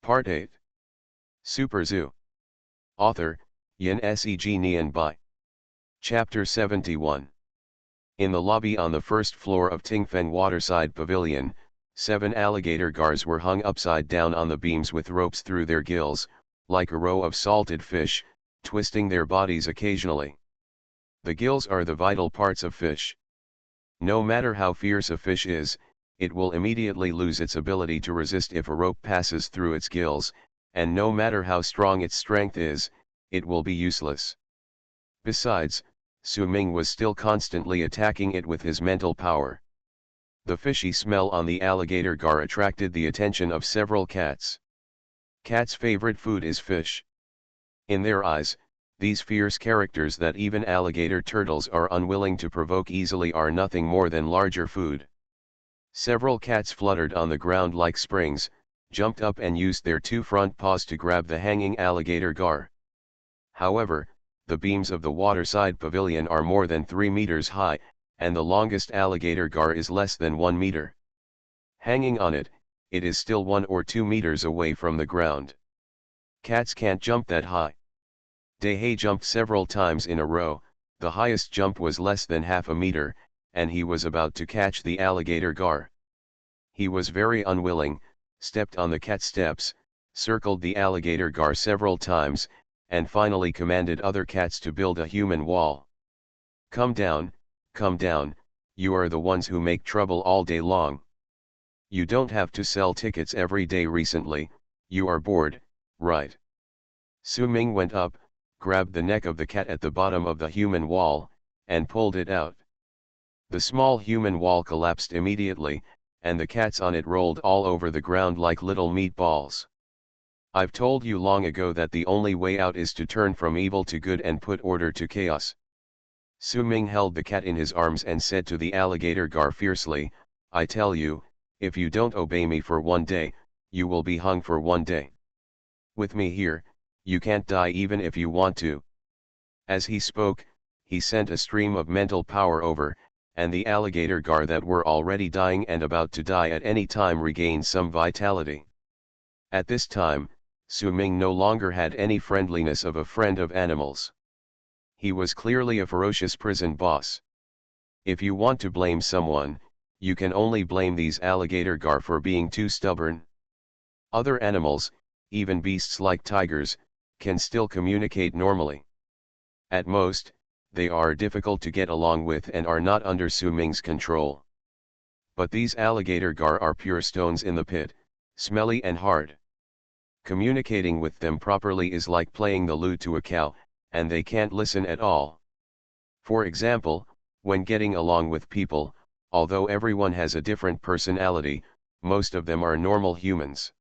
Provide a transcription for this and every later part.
Part 8. Super Zoo. Author, Yin Seg Nian Bai. Chapter 71. In the lobby on the first floor of Tingfen Waterside Pavilion, 7 alligator gars were hung upside down on the beams with ropes through their gills, like a row of salted fish, twisting their bodies occasionally. The gills are the vital parts of fish. No matter how fierce a fish is, it will immediately lose its ability to resist if a rope passes through its gills, and no matter how strong its strength is, it will be useless. Besides, Su Ming was still constantly attacking it with his mental power. The fishy smell on the alligator gar attracted the attention of several cats. Cats' favorite food is fish. In their eyes, these fierce characters that even alligator turtles are unwilling to provoke easily are nothing more than larger food. Several cats fluttered on the ground like springs, jumped up and used their 2 front paws to grab the hanging alligator gar. However, the beams of the waterside pavilion are more than 3 meters high, and the longest alligator gar is less than 1 meter. Hanging on it, it is still 1 or 2 meters away from the ground. Cats can't jump that high. Dehe jumped several times in a row, the highest jump was less than half a meter, and he was about to catch the alligator gar. He was very unwilling, stepped on the cat steps, circled the alligator gar several times, and finally commanded other cats to build a human wall. Come down, you are the ones who make trouble all day long. You don't have to sell tickets every day recently, you are bored, right? Su Ming went up, grabbed the neck of the cat at the bottom of the human wall, and pulled it out. The small human wall collapsed immediately, and the cats on it rolled all over the ground like little meatballs. I've told you long ago that the only way out is to turn from evil to good and put order to chaos. Su Ming held the cat in his arms and said to the alligator gar fiercely, I tell you, if you don't obey me for 1 day, you will be hung for 1 day. With me here, you can't die even if you want to. As he spoke, he sent a stream of mental power over, and the alligator gar that were already dying and about to die at any time regained some vitality. At this time, Su Ming no longer had any friendliness of a friend of animals. He was clearly a ferocious prison boss. If you want to blame someone, you can only blame these alligator gar for being too stubborn. Other animals, even beasts like tigers, can still communicate normally. At most, they are difficult to get along with and are not under Su Ming's control. But these alligator gar are pure stones in the pit, smelly and hard. Communicating with them properly is like playing the lute to a cow, and they can't listen at all. For example, when getting along with people, although everyone has a different personality, most of them are normal humans.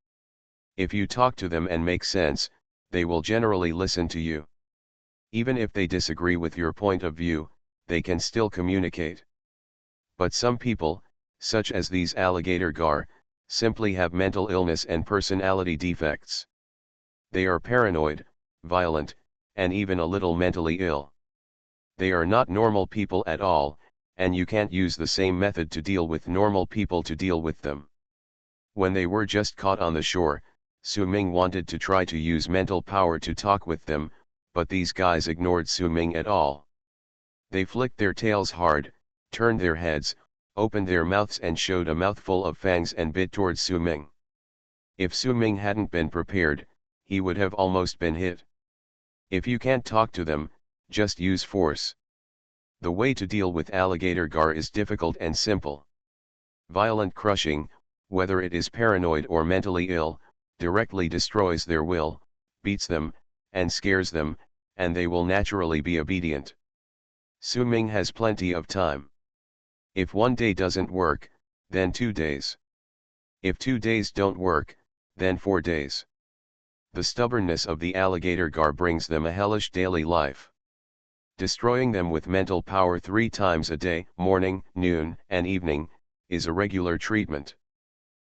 If you talk to them and make sense, they will generally listen to you. Even if they disagree with your point of view, they can still communicate. But some people, such as these alligator gar, simply have mental illness and personality defects. They are paranoid, violent, and even a little mentally ill. They are not normal people at all, and you can't use the same method to deal with normal people to deal with them. When they were just caught on the shore, Su Ming wanted to try to use mental power to talk with them, but these guys ignored Su Ming at all. They flicked their tails hard, turned their heads, opened their mouths and showed a mouthful of fangs and bit towards Su Ming. If Su Ming hadn't been prepared, he would have almost been hit. If you can't talk to them, just use force. The way to deal with alligator gar is difficult and simple. Violent crushing, whether it is paranoid or mentally ill, directly destroys their will, beats them, and scares them, and they will naturally be obedient. Su Ming has plenty of time. If 1 day doesn't work, then 2 days. If 2 days don't work, then 4 days. The stubbornness of the alligator gar brings them a hellish daily life. Destroying them with mental power 3 times a day, morning, noon, and evening, is a regular treatment.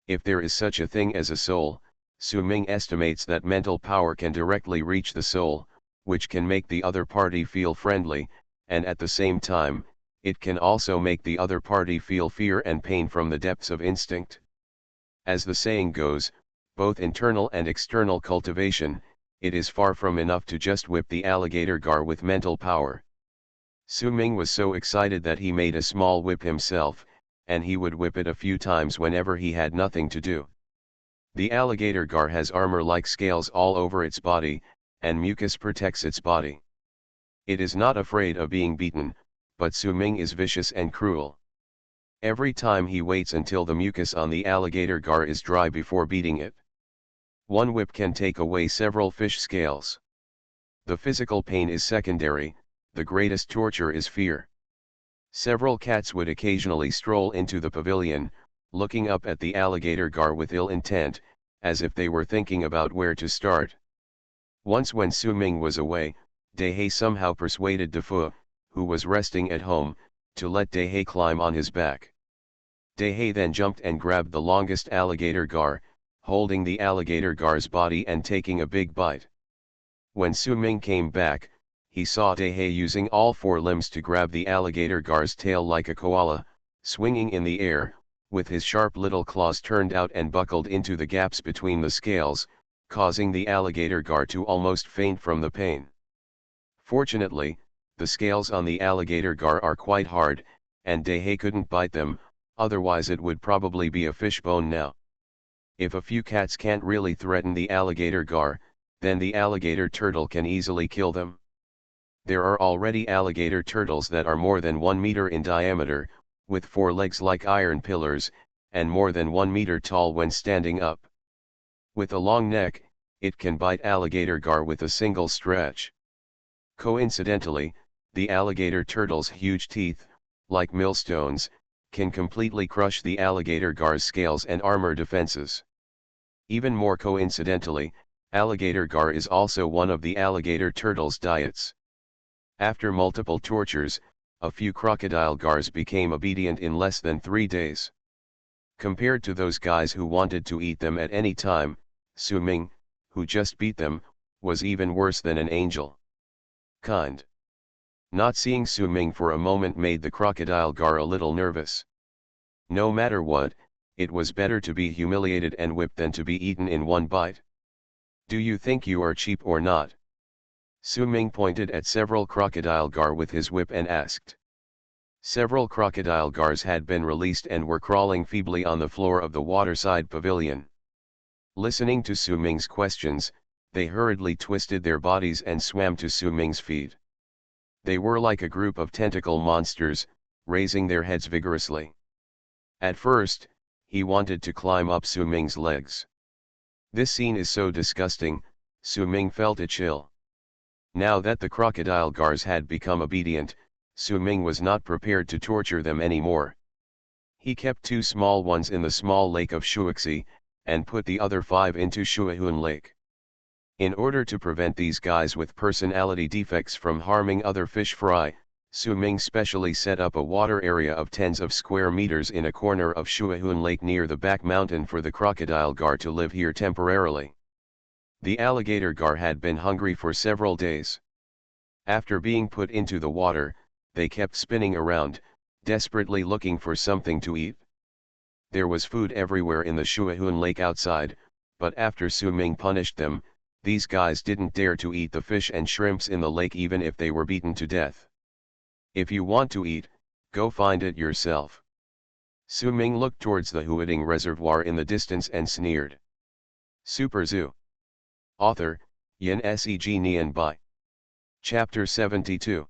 If there is such a thing as a soul, Su Ming estimates that mental power can directly reach the soul, which can make the other party feel friendly, and at the same time, it can also make the other party feel fear and pain from the depths of instinct. As the saying goes, both internal and external cultivation, it is far from enough to just whip the alligator gar with mental power. Su Ming was so excited that he made a small whip himself, and he would whip it a few times whenever he had nothing to do. The alligator gar has armor-like scales all over its body, and mucus protects its body. It is not afraid of being beaten, but Su Ming is vicious and cruel. Every time he waits until the mucus on the alligator gar is dry before beating it. One whip can take away several fish scales. The physical pain is secondary, the greatest torture is fear. Several cats would occasionally stroll into the pavilion, looking up at the alligator gar with ill intent, as if they were thinking about where to start. Once when Su Ming was away, Dehe somehow persuaded Defu, who was resting at home, to let Dehe climb on his back. Dehe then jumped and grabbed the longest alligator gar, holding the alligator gar's body and taking a big bite. When Su Ming came back, he saw Dehe using all four limbs to grab the alligator gar's tail like a koala, swinging in the air, with his sharp little claws turned out and buckled into the gaps between the scales, causing the alligator gar to almost faint from the pain. Fortunately, the scales on the alligator gar are quite hard, and Dehe couldn't bite them, otherwise it would probably be a fish bone now. If a few cats can't really threaten the alligator gar, then the alligator turtle can easily kill them. There are already alligator turtles that are more than 1 meter in diameter, with 4 legs like iron pillars, and more than 1 meter tall when standing up. With a long neck, it can bite alligator gar with a single stretch. Coincidentally, the alligator turtle's huge teeth, like millstones, can completely crush the alligator gar's scales and armor defenses. Even more coincidentally, alligator gar is also one of the alligator turtle's diets. After multiple tortures, a few crocodile gars became obedient in less than 3 days. Compared to those guys who wanted to eat them at any time, Su Ming, who just beat them, was even worse than an angel. Kind. Not seeing Su Ming for a moment made the crocodile gar a little nervous. No matter what, it was better to be humiliated and whipped than to be eaten in one bite. Do you think you are cheap or not? Su Ming pointed at several crocodile gar with his whip and asked. Several crocodile gars had been released and were crawling feebly on the floor of the waterside pavilion. Listening to Su Ming's questions, they hurriedly twisted their bodies and swam to Su Ming's feet. They were like a group of tentacle monsters, raising their heads vigorously. At first, he wanted to climb up Su Ming's legs. This scene is so disgusting, Su Ming felt a chill. Now that the crocodile gars had become obedient, Su Ming was not prepared to torture them anymore. He kept 2 small ones in the small lake of Shuaxi, and put the other 5 into Shuahun Lake. In order to prevent these guys with personality defects from harming other fish fry, Su Ming specially set up a water area of tens of square meters in a corner of Shuahun Lake near the back mountain for the crocodile gar to live here temporarily. The alligator gar had been hungry for several days. After being put into the water, they kept spinning around, desperately looking for something to eat. There was food everywhere in the Shuahun Lake outside, but after Su Ming punished them, these guys didn't dare to eat the fish and shrimps in the lake even if they were beaten to death. If you want to eat, go find it yourself. Su Ming looked towards the Huading Reservoir in the distance and sneered. Super Zoo. Author, Yin Seg Nian Bai. Chapter 72.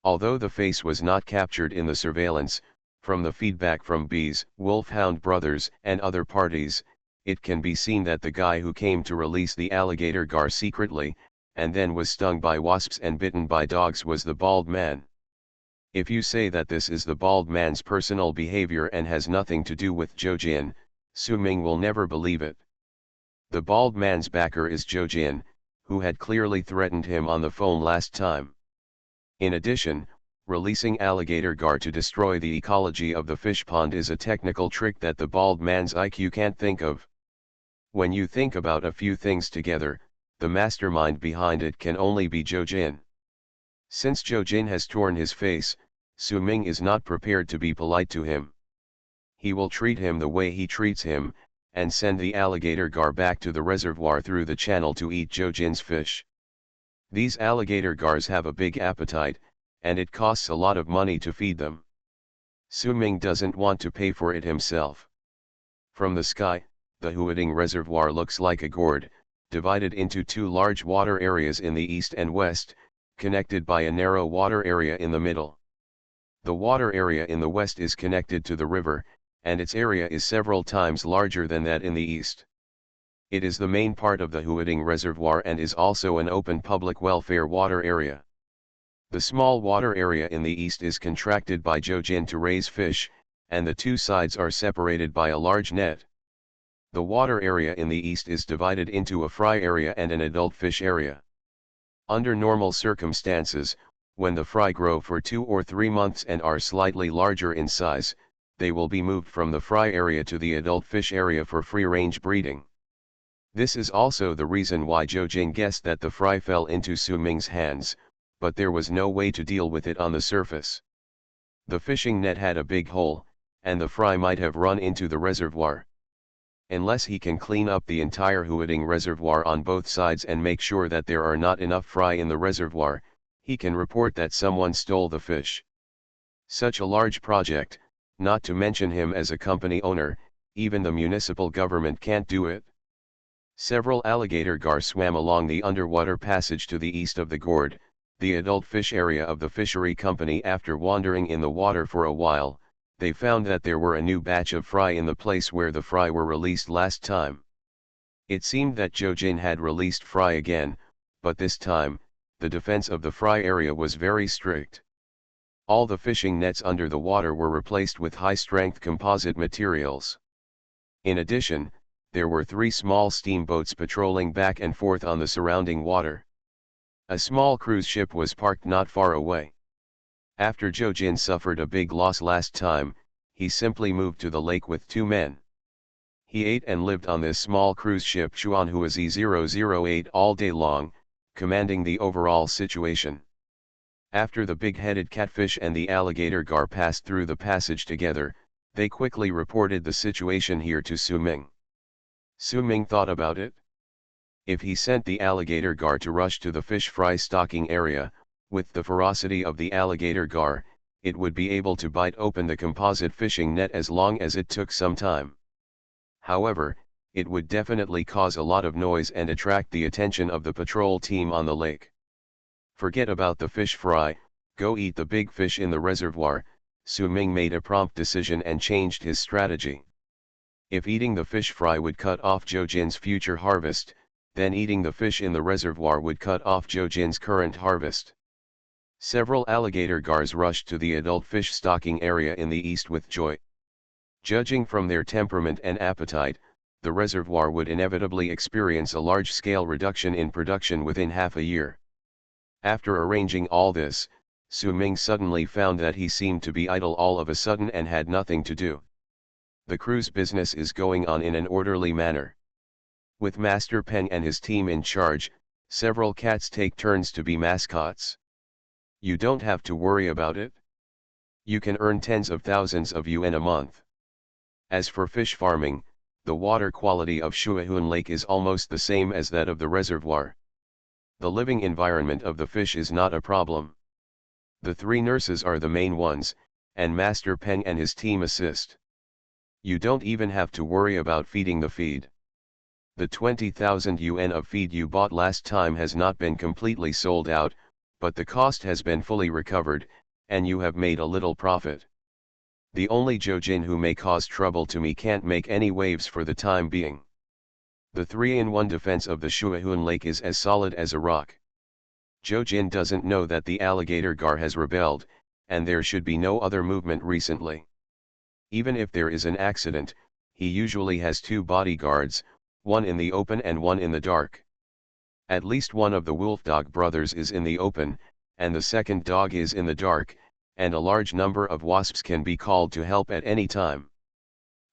Although the face was not captured in the surveillance, from the feedback from bees, wolfhound brothers, and other parties, it can be seen that the guy who came to release the alligator gar secretly, and then was stung by wasps and bitten by dogs was the bald man. If you say that this is the bald man's personal behavior and has nothing to do with Zhou Jin, Su Ming will never believe it. The bald man's backer is Zhou Jin, who had clearly threatened him on the phone last time. In addition, releasing alligator gar to destroy the ecology of the fish pond is a technical trick that the bald man's IQ can't think of. When you think about a few things together, the mastermind behind it can only be Zhou Jin. Since Zhou Jin has torn his face, Su Ming is not prepared to be polite to him. He will treat him the way he treats him, and send the alligator gar back to the reservoir through the channel to eat Jojin's fish. These alligator gars have a big appetite, and it costs a lot of money to feed them. Su-ming doesn't want to pay for it himself. From the sky, the Huading Reservoir looks like a gourd, divided into two large water areas in the east and west, connected by a narrow water area in the middle. The water area in the west is connected to the river, and its area is several times larger than that in the east. It is the main part of the Huading Reservoir and is also an open public welfare water area. The small water area in the east is contracted by Jojin to raise fish, and the two sides are separated by a large net. The water area in the east is divided into a fry area and an adult fish area. Under normal circumstances, when the fry grow for 2 or 3 months and are slightly larger in size, they will be moved from the fry area to the adult fish area for free-range breeding. This is also the reason why Jojin guessed that the fry fell into Su-ming's hands, but there was no way to deal with it on the surface. The fishing net had a big hole, and the fry might have run into the reservoir. Unless he can clean up the entire Huading Reservoir on both sides and make sure that there are not enough fry in the reservoir, he can report that someone stole the fish. Such a large project, not to mention him as a company owner, even the municipal government can't do it. Several alligator gar swam along the underwater passage to the east of the gourd, the adult fish area of the fishery company. After wandering in the water for a while, they found that there were a new batch of fry in the place where the fry were released last time. It seemed that Jojin had released fry again, but this time, the defense of the fry area was very strict. All the fishing nets under the water were replaced with high-strength composite materials. In addition, there were 3 small steamboats patrolling back and forth on the surrounding water. A small cruise ship was parked not far away. After Jojin suffered a big loss last time, he simply moved to the lake with 2 men. He ate and lived on this small cruise ship Chuanhua Z008 all day long, commanding the overall situation. After the big-headed catfish and the alligator gar passed through the passage together, they quickly reported the situation here to Su-ming. Su-ming thought about it. If he sent the alligator gar to rush to the fish fry stocking area, with the ferocity of the alligator gar, it would be able to bite open the composite fishing net as long as it took some time. However, it would definitely cause a lot of noise and attract the attention of the patrol team on the lake. Forget about the fish fry, go eat the big fish in the reservoir. Su-ming made a prompt decision and changed his strategy. If eating the fish fry would cut off Jojin's future harvest, then eating the fish in the reservoir would cut off Jojin's current harvest. Several alligator gars rushed to the adult fish stocking area in the east with joy. Judging from their temperament and appetite, the reservoir would inevitably experience a large-scale reduction in production within half a year. After arranging all this, Su-ming suddenly found that he seemed to be idle all of a sudden and had nothing to do. The cruise business is going on in an orderly manner. With Master Peng and his team in charge, several cats take turns to be mascots. You don't have to worry about it. You can earn tens of thousands of yuan a month. As for fish farming, the water quality of Shuahun Lake is almost the same as that of the reservoir. The living environment of the fish is not a problem. The 3 nurses are the main ones, and Master Peng and his team assist. You don't even have to worry about feeding the feed. The 20,000 yuan of feed you bought last time has not been completely sold out, but the cost has been fully recovered, and you have made a little profit. The only Jojin who may cause trouble to me can't make any waves for the time being. The 3-in-1 defense of the Shuahun Lake is as solid as a rock. Jojin doesn't know that the alligator gar has rebelled, and there should be no other movement recently. Even if there is an accident, he usually has 2 bodyguards, one in the open and one in the dark. At least one of the wolfdog brothers is in the open, and the second dog is in the dark, and a large number of wasps can be called to help at any time.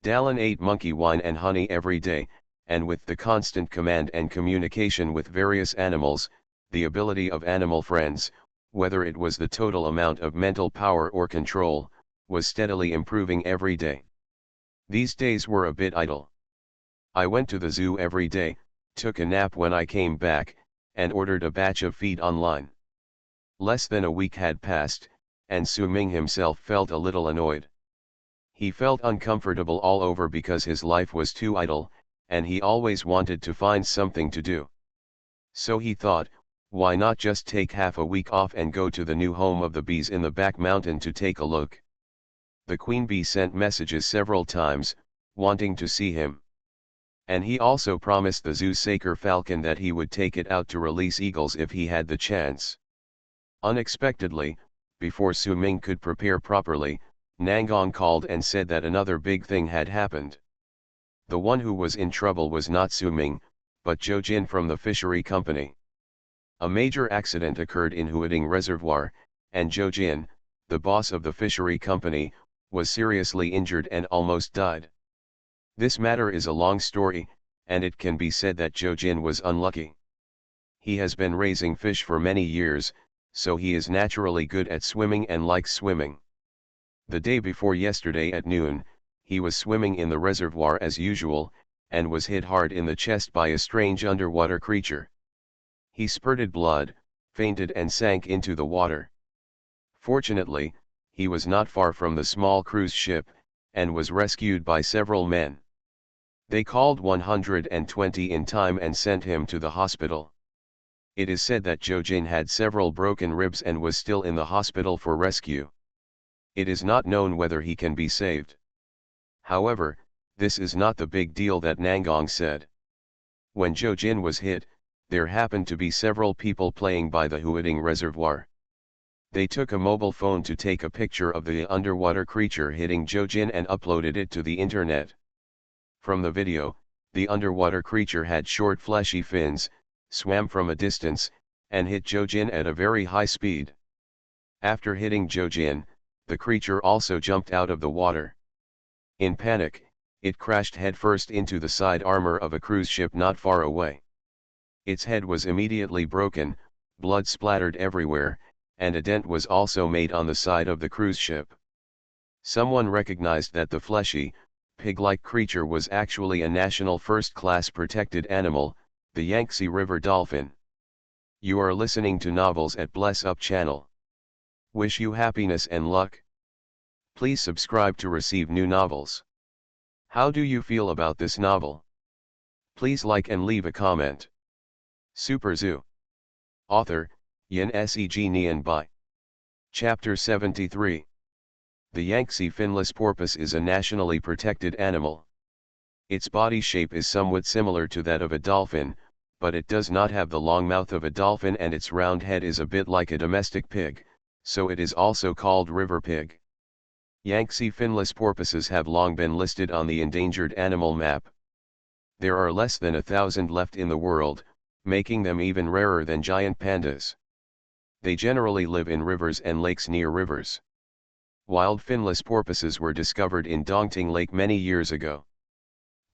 Dallin ate monkey wine and honey every day, and with the constant command and communication with various animals, the ability of animal friends, whether it was the total amount of mental power or control, was steadily improving every day. These days were a bit idle. I went to the zoo every day, took a nap when I came back, and ordered a batch of feed online. Less than a week had passed, and Su Ming himself felt a little annoyed. He felt uncomfortable all over because his life was too idle, and he always wanted to find something to do. So he thought, why not just take half a week off and go to the new home of the bees in the back mountain to take a look. The queen bee sent messages several times, wanting to see him. And he also promised the zoo saker falcon that he would take it out to release eagles if he had the chance. Unexpectedly, before Su Ming could prepare properly, Nangong called and said that another big thing had happened. The one who was in trouble was not Su Ming, but Zhou Jin from the fishery company. A major accident occurred in Huading Reservoir, and Zhou Jin, the boss of the fishery company, was seriously injured and almost died. This matter is a long story, and it can be said that Zhou Jin was unlucky. He has been raising fish for many years, so he is naturally good at swimming and likes swimming. The day before yesterday at noon, he was swimming in the reservoir as usual, and was hit hard in the chest by a strange underwater creature. He spurted blood, fainted and sank into the water. Fortunately, he was not far from the small cruise ship, and was rescued by several men. They called 120 in time and sent him to the hospital. It is said that Zhou Jin had several broken ribs and was still in the hospital for rescue. It is not known whether he can be saved. However, this is not the big deal that Nangong said. When Zhou Jin was hit, there happened to be several people playing by the Huading Reservoir. They took a mobile phone to take a picture of the underwater creature hitting Zhou Jin and uploaded it to the internet. From the video, the underwater creature had short fleshy fins, swam from a distance, and hit Zhou Jin at a very high speed. After hitting Zhou Jin, the creature also jumped out of the water. In panic, it crashed headfirst into the side armor of a cruise ship not far away. Its head was immediately broken, blood splattered everywhere, and a dent was also made on the side of the cruise ship. Someone recognized that the fleshy, pig-like creature was actually a national first-class protected animal, the Yangtze River dolphin. You are listening to Novels at Bless Up channel. Wish you happiness and luck. Please subscribe to receive new novels. How do you feel about this novel? Please like and leave a comment. Super Zoo. Author, Yin Seg Nian Bai. Chapter 73. The Yangtze finless porpoise is a nationally protected animal. Its body shape is somewhat similar to that of a dolphin, but it does not have the long mouth of a dolphin and its round head is a bit like a domestic pig, so it is also called river pig. Yangtze finless porpoises have long been listed on the endangered animal map. There are less than 1,000 left in the world, making them even rarer than giant pandas. They generally live in rivers and lakes near rivers. Wild finless porpoises were discovered in Dongting Lake many years ago.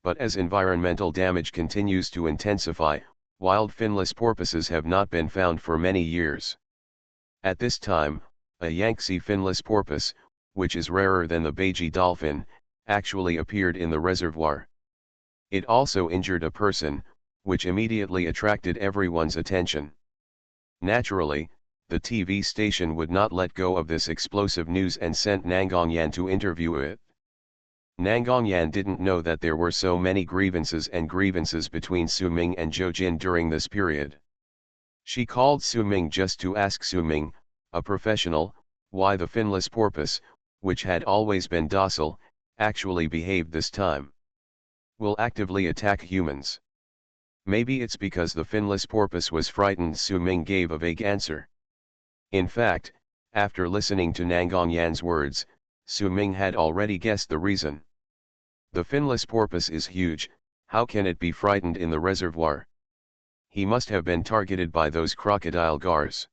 But as environmental damage continues to intensify, wild finless porpoises have not been found for many years. At this time, a Yangtze finless porpoise, which is rarer than the Beiji dolphin, actually appeared in the reservoir. It also injured a person, which immediately attracted everyone's attention. Naturally, the TV station would not let go of this explosive news and sent Nangong Yan to interview it. Nangong Yan didn't know that there were so many grievances between Su Ming and Zhou Jin during this period. She called Su Ming just to ask Su Ming, a professional, why the finless porpoise, which had always been docile, actually behaved this time. Will actively attack humans. Maybe it's because the finless porpoise was frightened. Su Ming gave a vague answer. In fact, after listening to Nangong Yan's words, Su Ming had already guessed the reason. The finless porpoise is huge, how can it be frightened in the reservoir? He must have been targeted by those crocodile gars.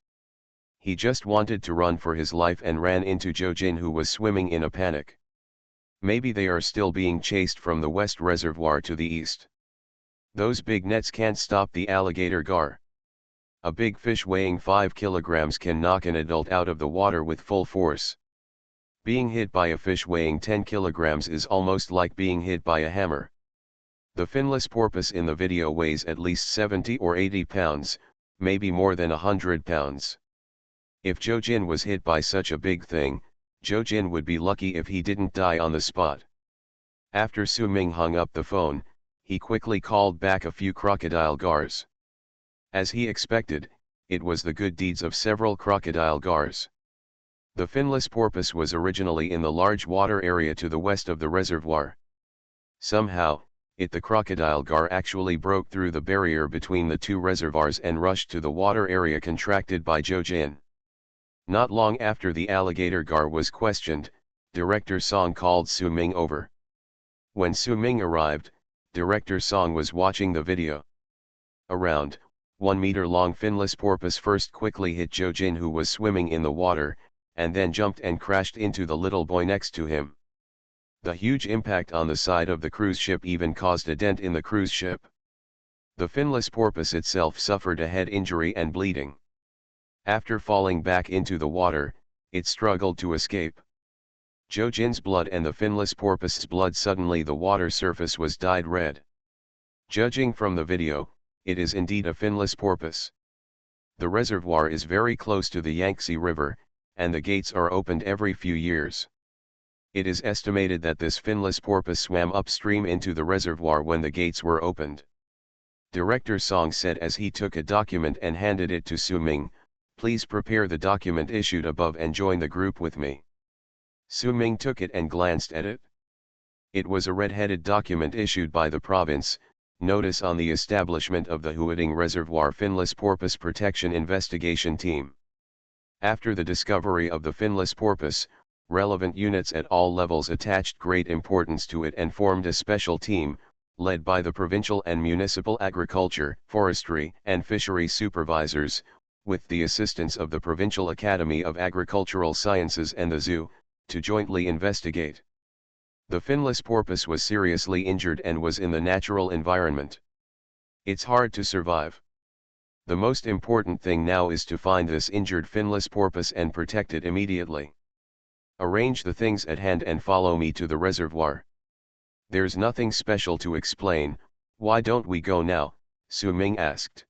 He just wanted to run for his life and ran into Zhou Jin, who was swimming in a panic. Maybe they are still being chased from the west reservoir to the east. Those big nets can't stop the alligator gar. A big fish weighing 5 kilograms can knock an adult out of the water with full force. Being hit by a fish weighing 10 kilograms is almost like being hit by a hammer. The finless porpoise in the video weighs at least 70 or 80 pounds, maybe more than 100 pounds. If Jojin was hit by such a big thing, Jojin would be lucky if he didn't die on the spot. After Su-ming hung up the phone, he quickly called back a few crocodile gars. As he expected, it was the good deeds of several crocodile gars. The finless porpoise was originally in the large water area to the west of the reservoir. Somehow, the crocodile gar actually broke through the barrier between the two reservoirs and rushed to the water area contracted by Jojin. Not long after the alligator gar was questioned, Director Song called Su-ming over. When Su-ming arrived, Director Song was watching the video. Around 1 meter long finless porpoise first quickly hit Jojin, who was swimming in the water, and then jumped and crashed into the little boy next to him. The huge impact on the side of the cruise ship even caused a dent in the cruise ship. The finless porpoise itself suffered a head injury and bleeding. After falling back into the water, it struggled to escape. Jojin's blood and the finless porpoise's blood, suddenly the water surface was dyed red. Judging from the video, it is indeed a finless porpoise. The reservoir is very close to the Yangtze River, and the gates are opened every few years. It is estimated that this finless porpoise swam upstream into the reservoir when the gates were opened. Director Song said as he took a document and handed it to Su-ming, "Please prepare the document issued above and join the group with me." Su-ming took it and glanced at it. It was a red-headed document issued by the province, Notice on the establishment of the Huading Reservoir Finless Porpoise Protection Investigation Team. After the discovery of the finless porpoise, relevant units at all levels attached great importance to it and formed a special team, led by the provincial and municipal agriculture, forestry and fisheries supervisors, with the assistance of the Provincial Academy of Agricultural Sciences and the zoo, to jointly investigate. The finless porpoise was seriously injured and was in the natural environment. It's hard to survive. The most important thing now is to find this injured finless porpoise and protect it immediately. Arrange the things at hand and follow me to the reservoir. There's nothing special to explain, why don't we go now? Su-ming asked.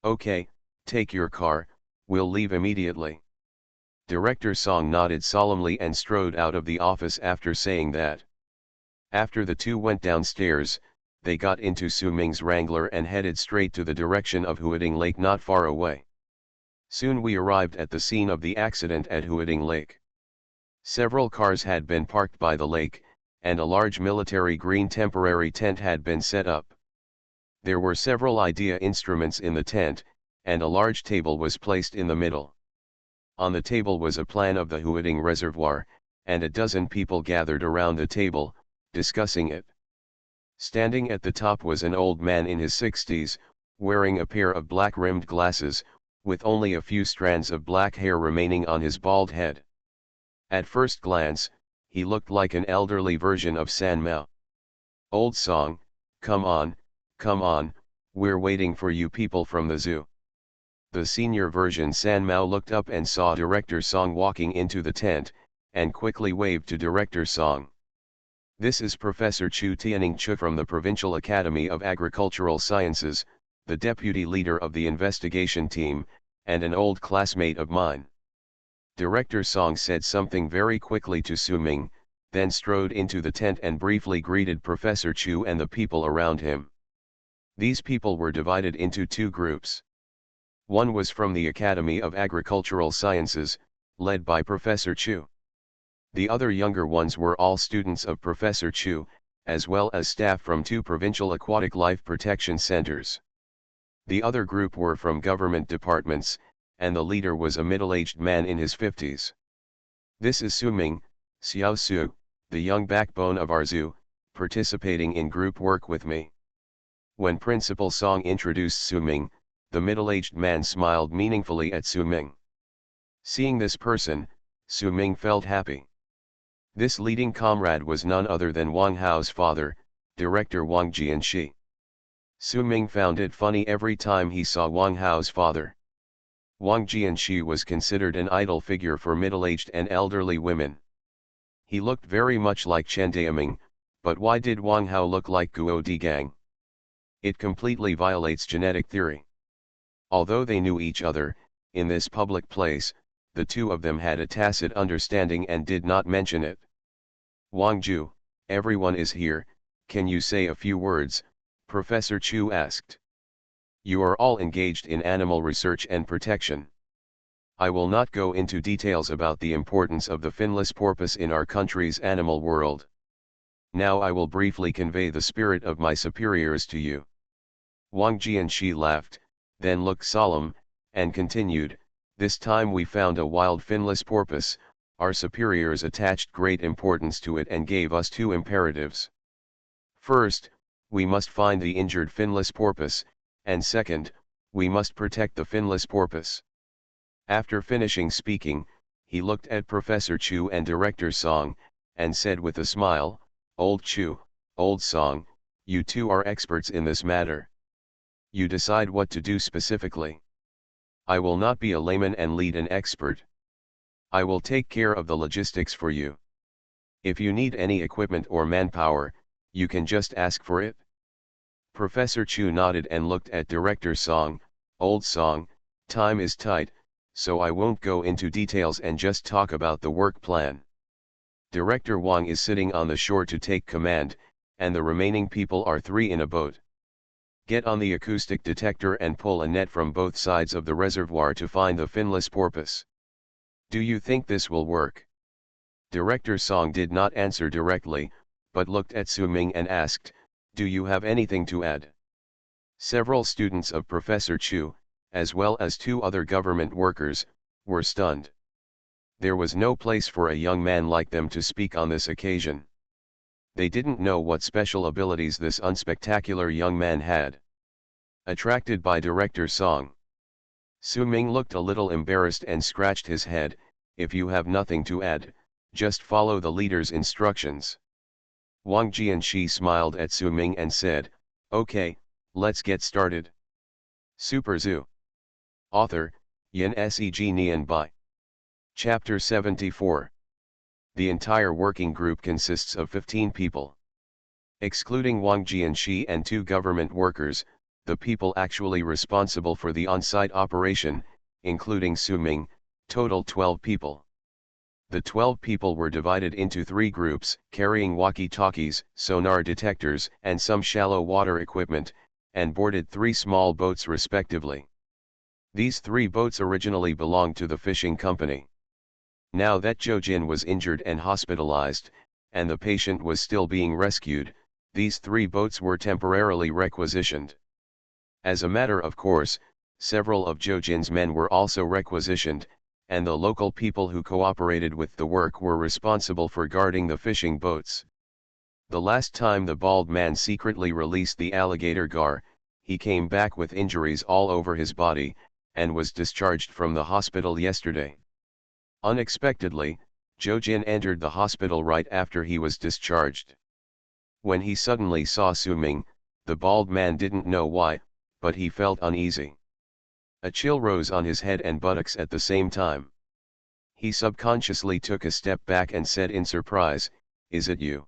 Okay, take your car, we'll leave immediately. Director Song nodded solemnly and strode out of the office after saying that. After the two went downstairs, they got into Su-ming's Wrangler and headed straight to the direction of Huading Lake not far away. Soon we arrived at the scene of the accident at Huading Lake. Several cars had been parked by the lake, and a large military green temporary tent had been set up. There were several idea instruments in the tent, and a large table was placed in the middle. On the table was a plan of the Huading Reservoir, and a dozen people gathered around the table, discussing it. Standing at the top was an old man in his 60s, wearing a pair of black-rimmed glasses, with only a few strands of black hair remaining on his bald head. At first glance, he looked like an elderly version of San Mao. "Old Song, come on, we're waiting for you people from the zoo." The senior version San Mao looked up and saw Director Song walking into the tent, and quickly waved to Director Song. "This is Professor Chu Tianing Chu from the Provincial Academy of Agricultural Sciences, the deputy leader of the investigation team, and an old classmate of mine." Director Song said something very quickly to Su-ming, then strode into the tent and briefly greeted Professor Chu and the people around him. These people were divided into two groups. One was from the Academy of Agricultural Sciences, led by Professor Chu. The other younger ones were all students of Professor Chu, as well as staff from two provincial aquatic life protection centers. The other group were from government departments, and the leader was a middle-aged man in his 50s. "This is Su-ming, Xiao Su, the young backbone of our zoo, participating in group work with me." When Principal Song introduced Su-ming, the middle-aged man smiled meaningfully at Su-ming. Seeing this person, Su-ming felt happy. This leading comrade was none other than Wang Hao's father, Director Wang Jianxi. Su-ming found it funny every time he saw Wang Hao's father. Wang Jianxi was considered an idol figure for middle-aged and elderly women. He looked very much like Chen Daoming, But why did Wang Hao look like Guo Digang? It completely violates genetic theory. Although they knew each other, in this public place, the two of them had a tacit understanding and did not mention it. Wang Ju, everyone is here, can you say a few words? Professor Chu asked. You are all engaged in animal research and protection. I will not go into details about the importance of the finless porpoise in our country's animal world. Now I will briefly convey the spirit of my superiors to you. Wang Jianxi laughed, then looked solemn, and continued, this time we found a wild finless porpoise, our superiors attached great importance to it and gave us two imperatives. First, we must find the injured finless porpoise, and second, we must protect the finless porpoise. After finishing speaking, he looked at Professor Chu and Director Song, and said with a smile, Old Chu, Old Song, you two are experts in this matter. You decide what to do specifically. I will not be a layman and lead an expert. I will take care of the logistics for you. If you need any equipment or manpower, you can just ask for it. Professor Chu nodded and looked at Director Song, Old Song, time is tight, so I won't go into details and just talk about the work plan. Director Wang is sitting on the shore to take command, and the remaining people are 3 in a boat. Get on the acoustic detector and pull a net from both sides of the reservoir to find the finless porpoise. Do you think this will work? Director Song did not answer directly, but looked at Su Ming and asked, do you have anything to add? Several students of Professor Chu, as well as 2 other government workers, were stunned. There was no place for a young man like them to speak on this occasion. They didn't know what special abilities this unspectacular young man had. Attracted by Director Song, Su Ming looked a little embarrassed and scratched his head, if you have nothing to add, just follow the leader's instructions. Wang Jianxi smiled at Su Ming and said, okay, let's get started. Super Zoo. Author, Yan Seg Nian Bai. Chapter 74. The entire working group consists of 15 people. Excluding Wang Jianxi and 2 government workers, the people actually responsible for the on-site operation, including Su Ming, total 12 people. The 12 people were divided into 3 groups, carrying walkie-talkies, sonar detectors, and some shallow water equipment, and boarded 3 small boats respectively. These 3 boats originally belonged to the fishing company. Now that Zhou Jin was injured and hospitalized, and the patient was still being rescued, these 3 boats were temporarily requisitioned. As a matter of course, several of Zhou Jin's men were also requisitioned, and the local people who cooperated with the work were responsible for guarding the fishing boats. The last time the bald man secretly released the alligator gar, he came back with injuries all over his body, and was discharged from the hospital yesterday. Unexpectedly, Zhou Jin entered the hospital right after he was discharged. When he suddenly saw Su Ming, the bald man didn't know why, but he felt uneasy. A chill rose on his head and buttocks at the same time. He subconsciously took a step back and said in surprise, "Is it you?"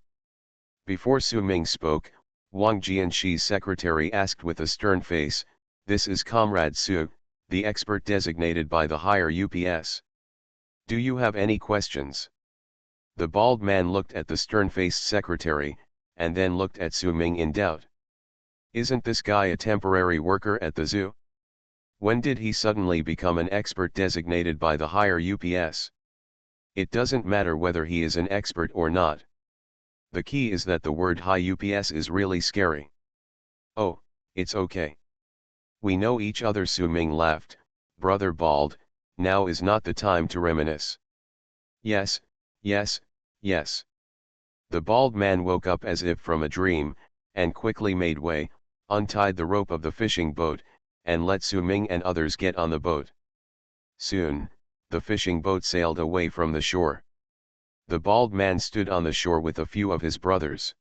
Before Su Ming spoke, Wang Jianxi's secretary asked with a stern face, "This is Comrade Su, the expert designated by the higher UPS. Do you have any questions?" The bald man looked at the stern-faced secretary, and then looked at Su Ming in doubt. Isn't this guy a temporary worker at the zoo? When did he suddenly become an expert designated by the higher UPS? It doesn't matter whether he is an expert or not. The key is that the word high UPS is really scary. Oh, it's okay. We know each other. Su Ming laughed, "Brother Bald, now is not the time to reminisce." Yes, yes, yes. The bald man woke up as if from a dream, and quickly made way, untied the rope of the fishing boat, and let Su Ming and others get on the boat. Soon, the fishing boat sailed away from the shore. The bald man stood on the shore with a few of his brothers.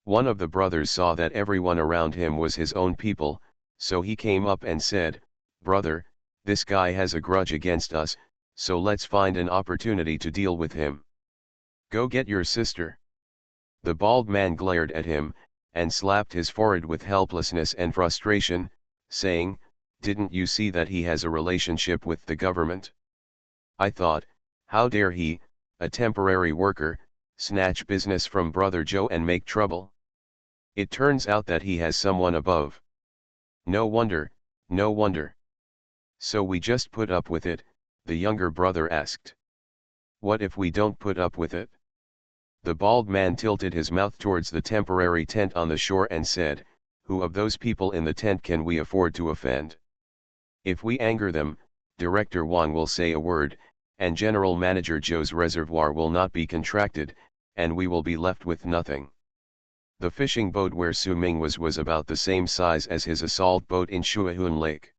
One of the brothers saw that everyone around him was his own people, so he came up and said, "Brother, this guy has a grudge against us, so let's find an opportunity to deal with him." "Go get your sister." The bald man glared at him, and slapped his forehead with helplessness and frustration, saying, "Didn't you see that he has a relationship with the government?" I thought, how dare he, a temporary worker, snatch business from Brother Joe and make trouble? It turns out that he has someone above. No wonder, no wonder. So we just put up with it, the younger brother asked. What if we don't put up with it? The bald man tilted his mouth towards the temporary tent on the shore and said, "Who of those people in the tent can we afford to offend? If we anger them, Director Wang will say a word, and General Manager Joe's reservoir will not be contracted, and we will be left with nothing." The fishing boat where Su Ming was about the same size as his assault boat in Shuahun Lake.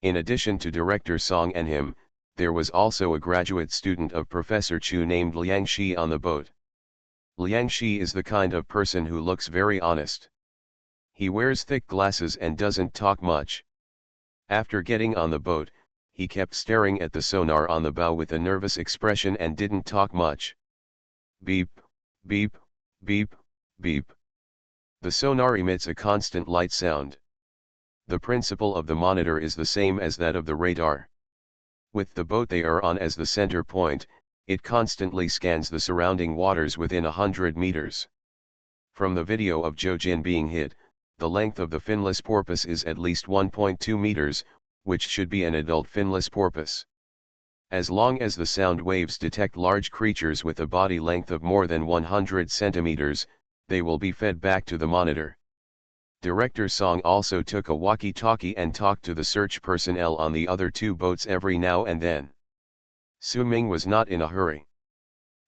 In addition to Director Song and him, there was also a graduate student of Professor Chu named Liang Shi on the boat. Liang Shi is the kind of person who looks very honest. He wears thick glasses and doesn't talk much. After getting on the boat, he kept staring at the sonar on the bow with a nervous expression and didn't talk much. Beep, beep, beep, beep. The sonar emits a constant light sound. The principle of the monitor is the same as that of the radar. With the boat they are on as the center point, it constantly scans the surrounding waters within 100 meters. From the video of Joe Jin being hit, the length of the finless porpoise is at least 1.2 meters, which should be an adult finless porpoise. As long as the sound waves detect large creatures with a body length of more than 100 centimeters, they will be fed back to the monitor. Director Song also took a walkie-talkie and talked to the search personnel on the other two boats every now and then. Su Ming was not in a hurry.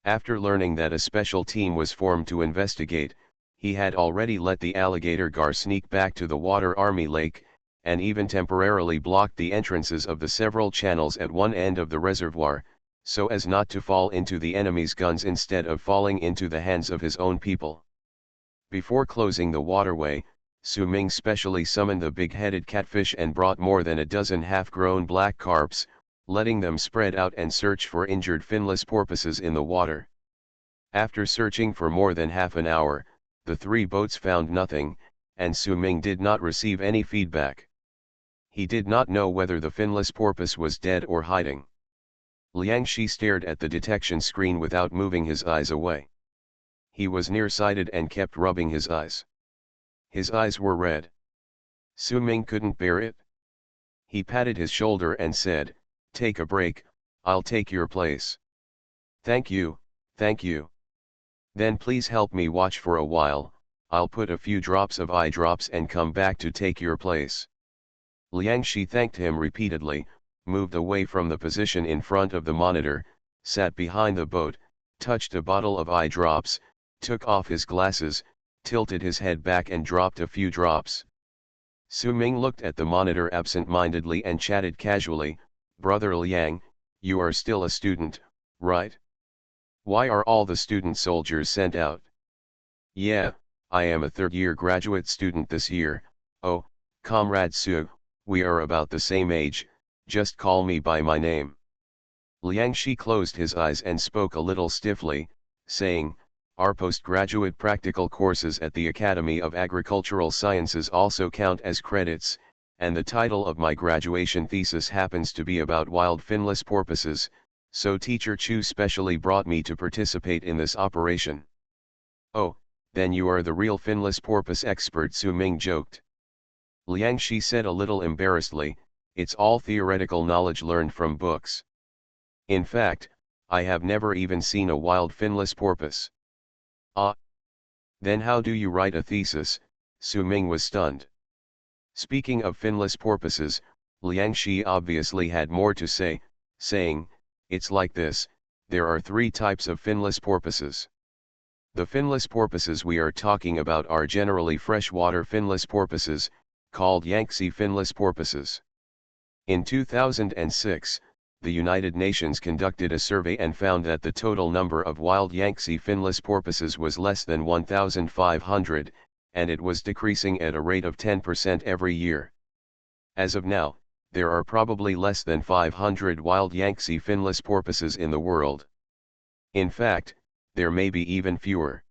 After learning that a special team was formed to investigate, he had already let the alligator gar sneak back to the Water Army Lake, and even temporarily blocked the entrances of the several channels at one end of the reservoir, so as not to fall into the enemy's guns instead of falling into the hands of his own people. Before closing the waterway, Su Ming specially summoned the big-headed catfish and brought more than a dozen half-grown black carps, letting them spread out and search for injured finless porpoises in the water. After searching for more than half an hour, the three boats found nothing, and Su Ming did not receive any feedback. He did not know whether the finless porpoise was dead or hiding. Liang Shi stared at the detection screen without moving his eyes away. He was nearsighted and kept rubbing his eyes. His eyes were red. Su Ming couldn't bear it. He patted his shoulder and said, "Take a break, I'll take your place." Thank you, thank you. Then please help me watch for a while, I'll put a few drops of eye drops and come back to take your place." Liang Shi thanked him repeatedly, moved away from the position in front of the monitor, sat behind the boat, touched a bottle of eye drops, took off his glasses, tilted his head back and dropped a few drops. Su Ming looked at the monitor absent-mindedly and chatted casually, "Brother Liang, you are still a student, right? Why are all the student soldiers sent out?" "Yeah, I am a third-year graduate student this year. Oh, Comrade Su, we are about the same age, just call me by my name." Liang Shi closed his eyes and spoke a little stiffly, saying, "Our postgraduate practical courses at the Academy of Agricultural Sciences also count as credits, and the title of my graduation thesis happens to be about wild finless porpoises, so Teacher Chu specially brought me to participate in this operation." "Oh, then you are the real finless porpoise expert," Su Ming joked. Liang Shi said a little embarrassedly, "It's all theoretical knowledge learned from books. In fact, I have never even seen a wild finless porpoise." "Ah. Then how do you write a thesis?" Su Ming was stunned. Speaking of finless porpoises, Liang Shi obviously had more to say, saying, "It's like this, there are three types of finless porpoises. The finless porpoises we are talking about are generally freshwater finless porpoises, called Yangtze finless porpoises. In 2006, the United Nations conducted a survey and found that the total number of wild Yangtze finless porpoises was less than 1,500, and it was decreasing at a rate of 10% every year. As of now, there are probably less than 500 wild Yangtze finless porpoises in the world. In fact, there may be even fewer.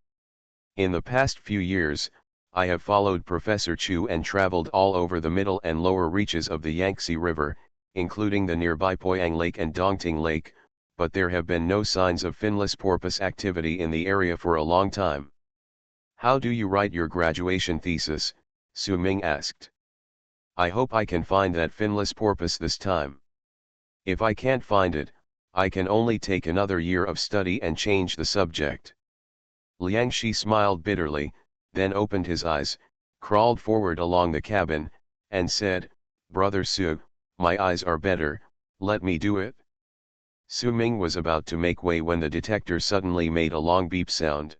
In the past few years, I have followed Professor Chu and traveled all over the middle and lower reaches of the Yangtze River, including the nearby Poyang Lake and Dongting Lake, but there have been no signs of finless porpoise activity in the area for a long time. How do you write your graduation thesis? Su Ming asked. I hope I can find that finless porpoise this time. If I can't find it, I can only take another year of study and change the subject. Liang Shi smiled bitterly, then opened his eyes, crawled forward along the cabin, and said, Brother Su, my eyes are better, let me do it. Su Ming was about to make way when the detector suddenly made a long beep sound.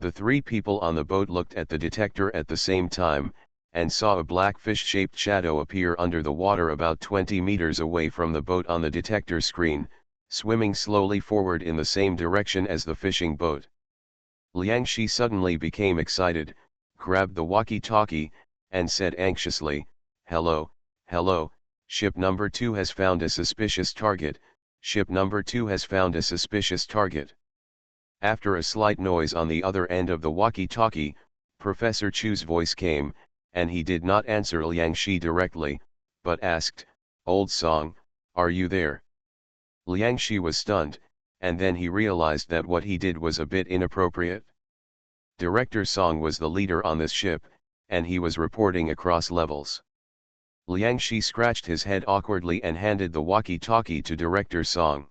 The three people on the boat looked at the detector at the same time, and saw a black fish-shaped shadow appear under the water about 20 meters away from the boat on the detector screen, swimming slowly forward in the same direction as the fishing boat. Liang Shi suddenly became excited, grabbed the walkie-talkie, and said anxiously, Hello, hello, ship number 2 has found a suspicious target, ship number 2 has found a suspicious target. After a slight noise on the other end of the walkie-talkie, Professor Chu's voice came, and he did not answer Liang Shi directly, but asked, Old Song, are you there? Liang Shi was stunned, and then he realized that what he did was a bit inappropriate. Director Song was the leader on this ship, and he was reporting across levels. Liang Shi scratched his head awkwardly and handed the walkie-talkie to Director Song.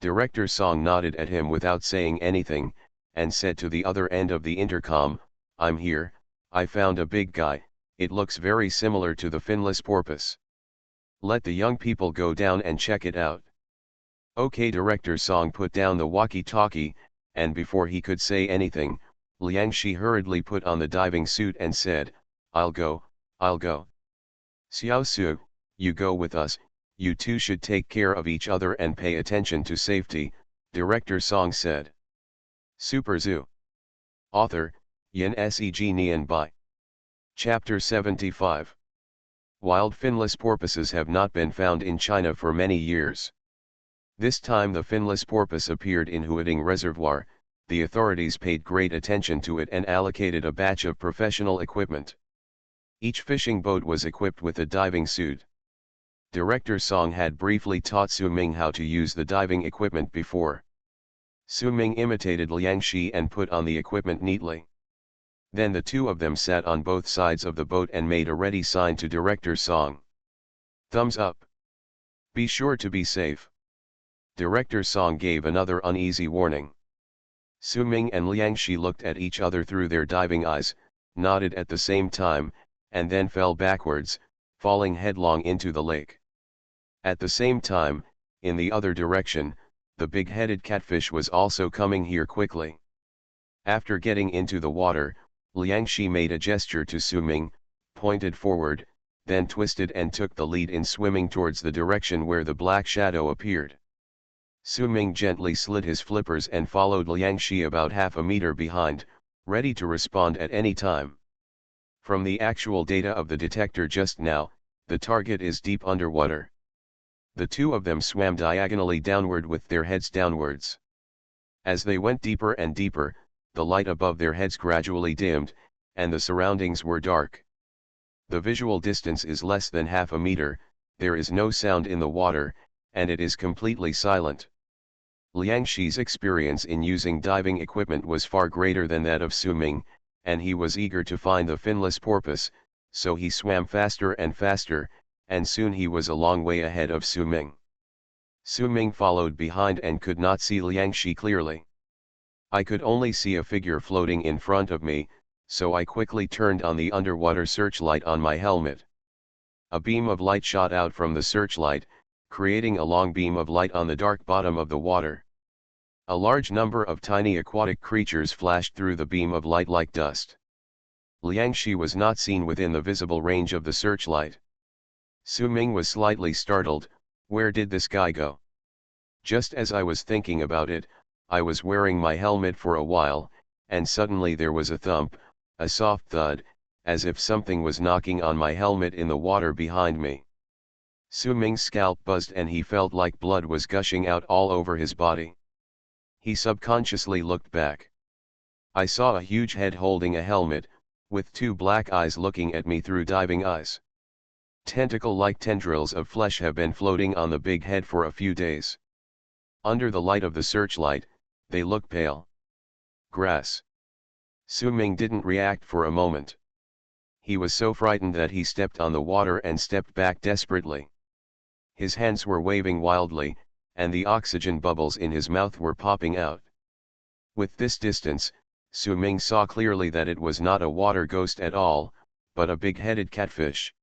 Director Song nodded at him without saying anything, and said to the other end of the intercom, I'm here, I found a big guy, it looks very similar to the finless porpoise. Let the young people go down and check it out. Okay, Director Song put down the walkie-talkie, and before he could say anything, Liang Shi hurriedly put on the diving suit and said, I'll go. Xiao Su, you go with us, you two should take care of each other and pay attention to safety, Director Song said. Super Zoo. Author, Yin Seg Nian Bai. Chapter 75. Wild finless porpoises have not been found in China for many years. This time the finless porpoise appeared in Huading Reservoir, the authorities paid great attention to it and allocated a batch of professional equipment. Each fishing boat was equipped with a diving suit. Director Song had briefly taught Su Ming how to use the diving equipment before. Su Ming imitated Liang Shi and put on the equipment neatly. Then the two of them sat on both sides of the boat and made a ready sign to Director Song. Thumbs up. Be sure to be safe. Director Song gave another uneasy warning. Su Ming and Liang Shi looked at each other through their diving eyes, nodded at the same time, and then fell backwards, falling headlong into the lake. At the same time, in the other direction, the big-headed catfish was also coming here quickly. After getting into the water, Liang Shi made a gesture to Su Ming, pointed forward, then twisted and took the lead in swimming towards the direction where the black shadow appeared. Su Ming gently slid his flippers and followed Liang Shi about half a meter behind, ready to respond at any time. From the actual data of the detector just now, the target is deep underwater. The two of them swam diagonally downward with their heads downwards. As they went deeper and deeper, the light above their heads gradually dimmed, and the surroundings were dark. The visual distance is less than half a meter, there is no sound in the water, and it is completely silent. Liang Shi's experience in using diving equipment was far greater than that of Su Ming, and he was eager to find the finless porpoise, so he swam faster and faster, and soon he was a long way ahead of Su Ming. Su Ming followed behind and could not see Liang Shi clearly. I could only see a figure floating in front of me, so I quickly turned on the underwater searchlight on my helmet. A beam of light shot out from the searchlight, creating a long beam of light on the dark bottom of the water. A large number of tiny aquatic creatures flashed through the beam of light like dust. Liang Shi was not seen within the visible range of the searchlight. Su Ming was slightly startled. Where did this guy go? Just as I was thinking about it, I was wearing my helmet for a while, and suddenly there was a thump, a soft thud, as if something was knocking on my helmet in the water behind me. Su Ming's scalp buzzed and he felt like blood was gushing out all over his body. He subconsciously looked back. I saw a huge head holding a helmet, with two black eyes looking at me through diving eyes. Tentacle-like tendrils of flesh have been floating on the big head for a few days. Under the light of the searchlight, they look pale. Grass. Su Ming didn't react for a moment. He was so frightened that he stepped on the water and stepped back desperately. His hands were waving wildly, and the oxygen bubbles in his mouth were popping out. With this distance, Su Ming saw clearly that it was not a water ghost at all, but a big-headed catfish.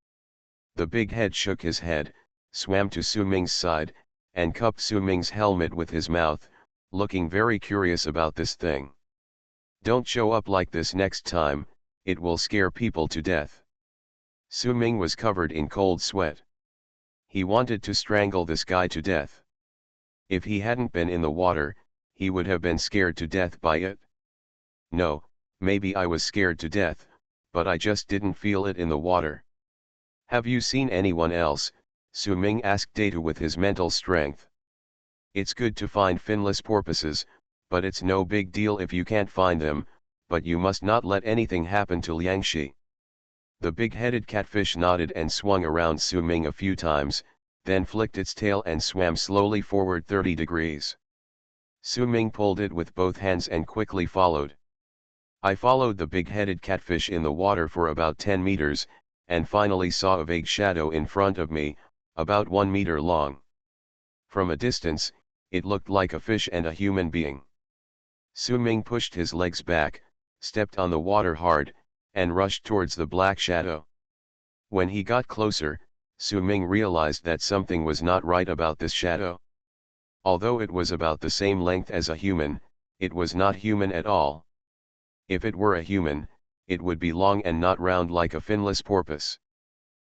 The big head shook his head, swam to Su Ming's side, and cupped Su Ming's helmet with his mouth, looking very curious about this thing. "Don't show up like this next time, it will scare people to death." Su Ming was covered in cold sweat. He wanted to strangle this guy to death. If he hadn't been in the water, he would have been scared to death by it. No, maybe I was scared to death, but I just didn't feel it in the water. "Have you seen anyone else?" Su Ming asked Data with his mental strength. "It's good to find finless porpoises, but it's no big deal if you can't find them, but you must not let anything happen to Liangshi." The big-headed catfish nodded and swung around Su Ming a few times, then flicked its tail and swam slowly forward 30 degrees. Su Ming pulled it with both hands and quickly followed. I followed the big-headed catfish in the water for about 10 meters, and finally saw a vague shadow in front of me, about 1 meter long. From a distance, it looked like a fish and a human being. Su Ming pushed his legs back, stepped on the water hard, and rushed towards the black shadow. When he got closer, Su Ming realized that something was not right about this shadow. Although it was about the same length as a human, it was not human at all. If it were a human, it would be long and not round like a finless porpoise.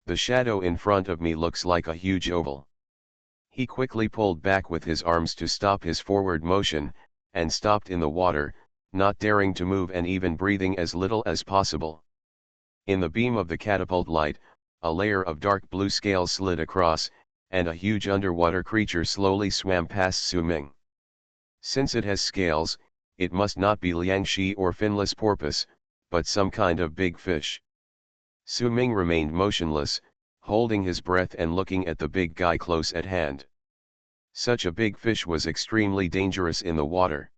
"The shadow in front of me looks like a huge oval." He quickly pulled back with his arms to stop his forward motion, and stopped in the water, not daring to move and even breathing as little as possible. In the beam of the catapult light, a layer of dark blue scales slid across, and a huge underwater creature slowly swam past Su Ming. Since it has scales, it must not be Liangshi or finless porpoise, but some kind of big fish. Su Ming remained motionless, holding his breath and looking at the big guy close at hand. Such a big fish was extremely dangerous in the water.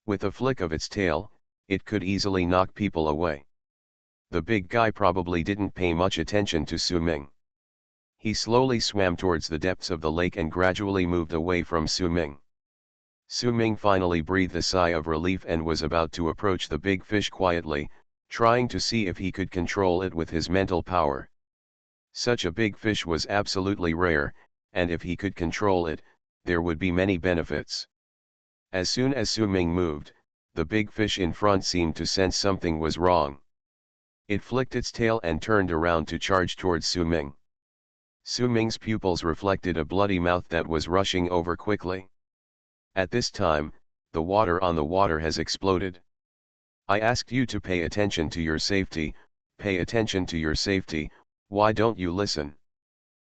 With a flick of its tail, it could easily knock people away. The big guy probably didn't pay much attention to Su Ming. He slowly swam towards the depths of the lake and gradually moved away from Su Ming. Su Ming finally breathed a sigh of relief and was about to approach the big fish quietly, trying to see if he could control it with his mental power. Such a big fish was absolutely rare, and if he could control it, there would be many benefits. As soon as Su Ming moved, the big fish in front seemed to sense something was wrong. It flicked its tail and turned around to charge towards Su Ming. Su Ming's pupils reflected a bloody mouth that was rushing over quickly. At this time, the water on the water has exploded. "I asked you to pay attention to your safety, pay attention to your safety, why don't you listen?"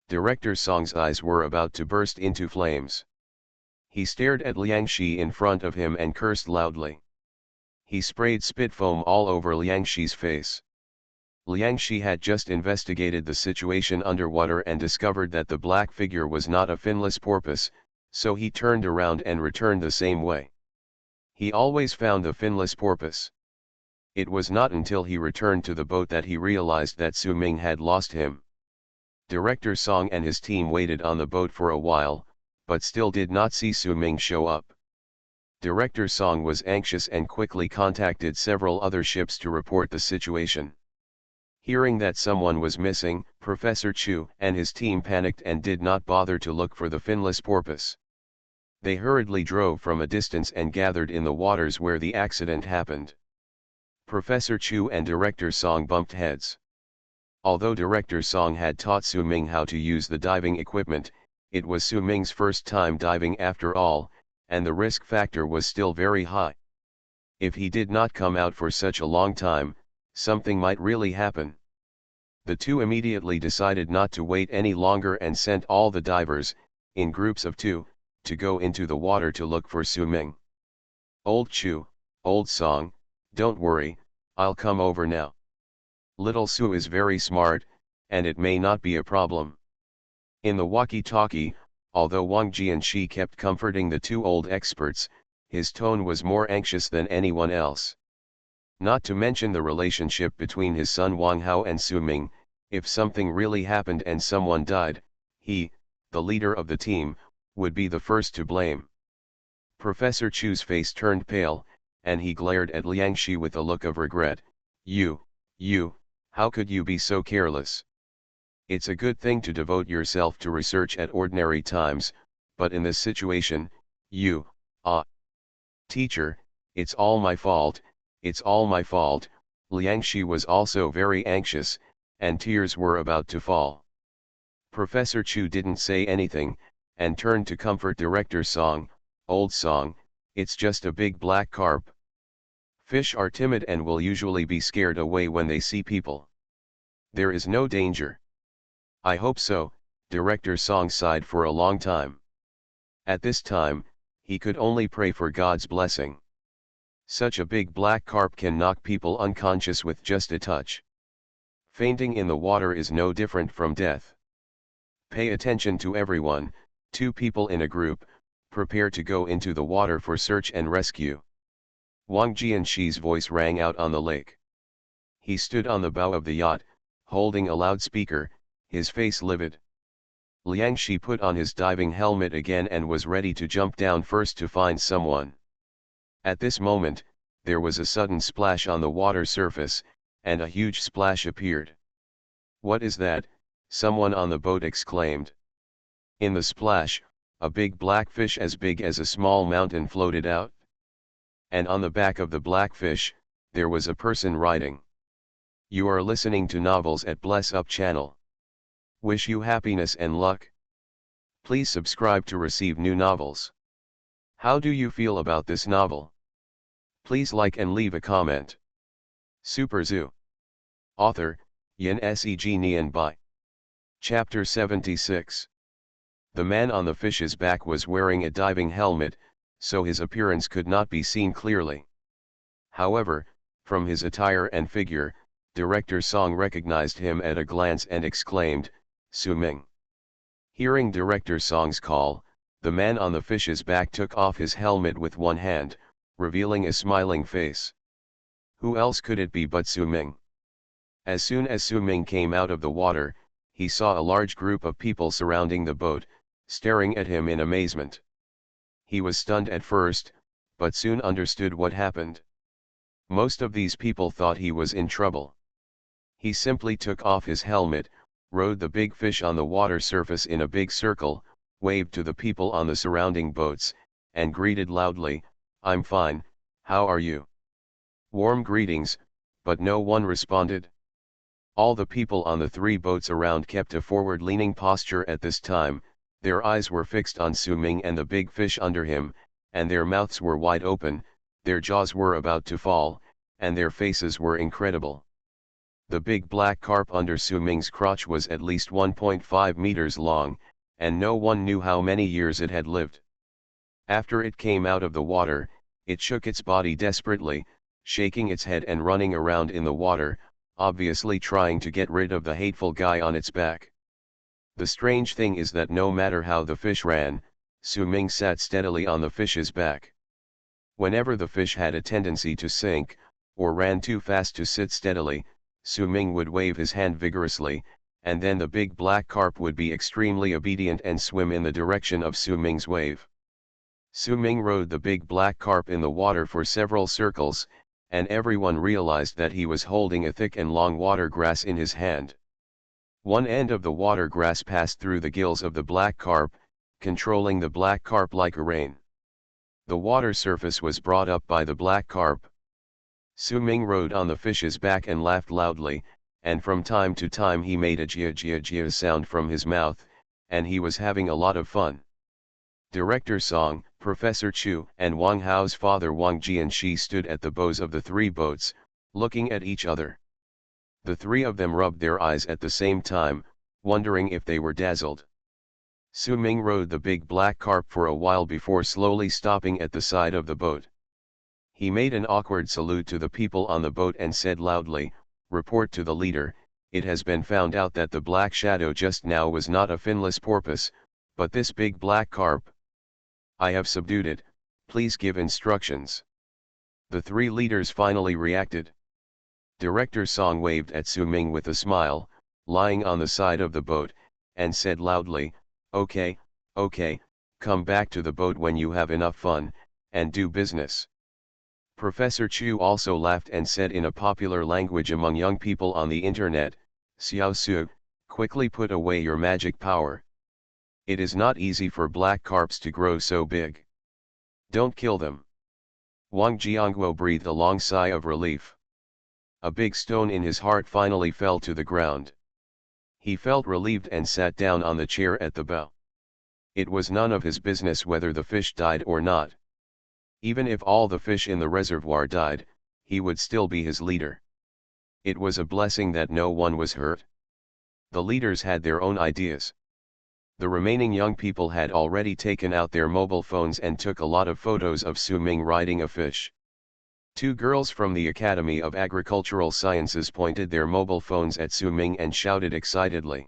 Director Song's eyes were about to burst into flames. He stared at Liangshi in front of him and cursed loudly. He sprayed spit foam all over Liangshi's face. Liangshi had just investigated the situation underwater and discovered that the black figure was not a finless porpoise, so he turned around and returned the same way. He always found the finless porpoise. It was not until he returned to the boat that he realized that Su Ming had lost him. Director Song and his team waited on the boat for a while, but still did not see Su Ming show up. Director Song was anxious and quickly contacted several other ships to report the situation. Hearing that someone was missing, Professor Chu and his team panicked and did not bother to look for the finless porpoise. They hurriedly drove from a distance and gathered in the waters where the accident happened. Professor Chu and Director Song bumped heads. Although Director Song had taught Su Ming how to use the diving equipment, it was Su Ming's first time diving after all, and the risk factor was still very high. If he did not come out for such a long time, something might really happen. The two immediately decided not to wait any longer and sent all the divers, in groups of 2, to go into the water to look for Su Ming. Old Chu, Old Song, Don't worry, I'll come over now. Little Sue is very smart, and it may not be a problem. In the walkie-talkie, although Wang Jianxi kept comforting the two old experts, his tone was more anxious than anyone else. Not to mention the relationship between his son Wang Hao and Su Ming. If something really happened and someone died, he, the leader of the team, would be the first to blame. Professor Chu's face turned pale, and he glared at Liang Shi with a look of regret. You, how could you be so careless? It's a good thing to devote yourself to research at ordinary times, but in this situation, Teacher, it's all my fault, it's all my fault. Liang Shi was also very anxious, and tears were about to fall. Professor Chu didn't say anything, and turned to comfort Director Song. Old Song, it's just a big black carp. Fish are timid and will usually be scared away when they see people. There is no danger. I hope so. Director Song sighed for a long time. At this time, he could only pray for God's blessing. Such a big black carp can knock people unconscious with just a touch. Fainting in the water is no different from death. Pay attention to everyone. 2 people in a group, prepare to go into the water for search and rescue. Wang Jianxi's voice rang out on the lake. He stood on the bow of the yacht, holding a loudspeaker, his face livid. Liang Shi put on his diving helmet again and was ready to jump down first to find someone. At this moment, there was a sudden splash on the water surface, and a huge splash appeared. What is that? Someone on the boat exclaimed. In the splash, a big black fish as big as a small mountain floated out. And on the back of the black fish, there was a person riding. You are listening to novels at Bless Up channel. Wish you happiness and luck. Please subscribe to receive new novels. How do you feel about this novel? Please like and leave a comment. Super Zoo. Author, Yin Seg Nian Bai. Chapter 76. The man on the fish's back was wearing a diving helmet, so his appearance could not be seen clearly. However, from his attire and figure, Director Song recognized him at a glance and exclaimed, Su Ming. Hearing Director Song's call, the man on the fish's back took off his helmet with one hand, revealing a smiling face. Who else could it be but Su Ming? As soon as Su Ming came out of the water, he saw a large group of people surrounding the boat, staring at him in amazement. He was stunned at first, but soon understood what happened. Most of these people thought he was in trouble. He simply took off his helmet, rode the big fish on the water surface in a big circle, waved to the people on the surrounding boats, and greeted loudly, I'm fine, how are you? Warm greetings, but no one responded. All the people on the 3 boats around kept a forward-leaning posture at this time. Their eyes were fixed on Su Ming and the big fish under him, and their mouths were wide open, their jaws were about to fall, and their faces were incredible. The big black carp under Su Ming's crotch was at least 1.5 meters long, and no one knew how many years it had lived. After it came out of the water, it shook its body desperately, shaking its head and running around in the water, obviously trying to get rid of the hateful guy on its back. The strange thing is that no matter how the fish ran, Su Ming sat steadily on the fish's back. Whenever the fish had a tendency to sink, or ran too fast to sit steadily, Su Ming would wave his hand vigorously, and then the big black carp would be extremely obedient and swim in the direction of Su Ming's wave. Su Ming rode the big black carp in the water for several circles, and everyone realized that he was holding a thick and long water grass in his hand. One end of the water grass passed through the gills of the black carp, controlling the black carp like a rein. The water surface was brought up by the black carp. Su Ming rode on the fish's back and laughed loudly, and from time to time he made a jia jia jia sound from his mouth, and he was having a lot of fun. Director Song, Professor Chu, and Wang Hao's father Wang Jianxi stood at the bows of the 3 boats, looking at each other. The 3 of them rubbed their eyes at the same time, wondering if they were dazzled. Su Ming rode the big black carp for a while before slowly stopping at the side of the boat. He made an awkward salute to the people on the boat and said loudly, "Report to the leader, it has been found out that the black shadow just now was not a finless porpoise, but this big black carp. I have subdued it, please give instructions." The three leaders finally reacted. Director Song waved at Su Ming with a smile, lying on the side of the boat, and said loudly, "Okay, okay, come back to the boat when you have enough fun, and do business." Professor Chu also laughed and said in a popular language among young people on the internet, "Xiao Su, quickly put away your magic power. It is not easy for black carps to grow so big. Don't kill them." Wang Jiangguo breathed a long sigh of relief. A big stone in his heart finally fell to the ground. He felt relieved and sat down on the chair at the bow. It was none of his business whether the fish died or not. Even if all the fish in the reservoir died, he would still be his leader. It was a blessing that no one was hurt. The leaders had their own ideas. The remaining young people had already taken out their mobile phones and took a lot of photos of Su Ming riding a fish. Two girls from the Academy of Agricultural Sciences pointed their mobile phones at Su Ming and shouted excitedly.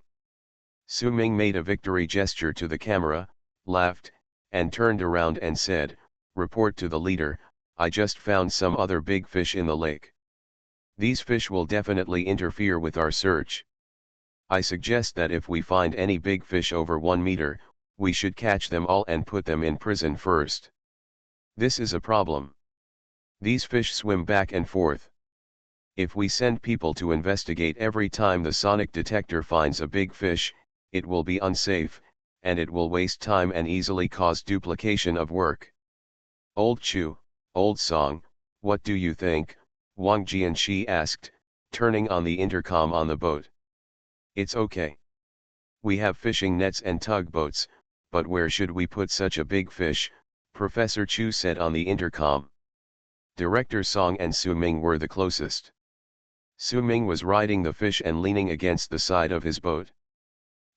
Su Ming made a victory gesture to the camera, laughed, and turned around and said, "Report to the leader, I just found some other big fish in the lake. These fish will definitely interfere with our search. I suggest that if we find any big fish over 1 meter, we should catch them all and put them in prison first. This is a problem. These fish swim back and forth. If we send people to investigate every time the sonic detector finds a big fish, it will be unsafe, and it will waste time and easily cause duplication of work. Old Chu, old Song, what do you think?" Wang Jianxi asked, turning on the intercom on the boat. "It's okay. We have fishing nets and tugboats, but where should we put such a big fish?" Professor Chu said on the intercom. Director Song and Su Ming were the closest. Su Ming was riding the fish and leaning against the side of his boat.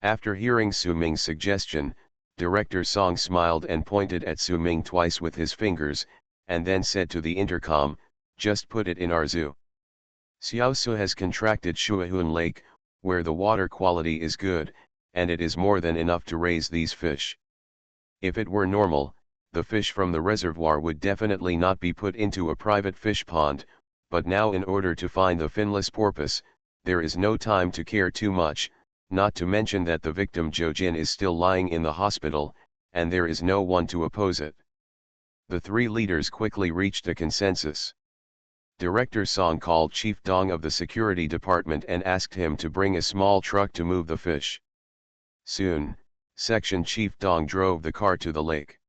After hearing Su Ming's suggestion, Director Song smiled and pointed at Su Ming twice with his fingers, and then said to the intercom, "Just put it in our zoo. Xiao Su has contracted Shuahun Lake, where the water quality is good, and it is more than enough to raise these fish. If it were normal, the fish from the reservoir would definitely not be put into a private fish pond, but now in order to find the finless porpoise, there is no time to care too much, not to mention that the victim Zhou Jin is still lying in the hospital, and there is no one to oppose it." The three leaders quickly reached a consensus. Director Song called Chief Dong of the security department and asked him to bring a small truck to move the fish. Soon, Section Chief Dong drove the car to the lake.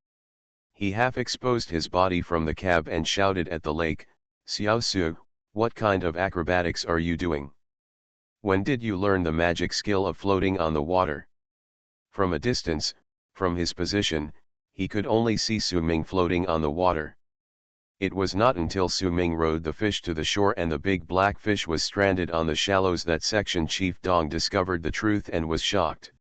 He half exposed his body from the cab and shouted at the lake, "Xiao Su, what kind of acrobatics are you doing? When did you learn the magic skill of floating on the water?" From a distance, from his position, he could only see Su Ming floating on the water. It was not until Su Ming rowed the fish to the shore and the big black fish was stranded on the shallows that Section Chief Dong discovered the truth and was shocked.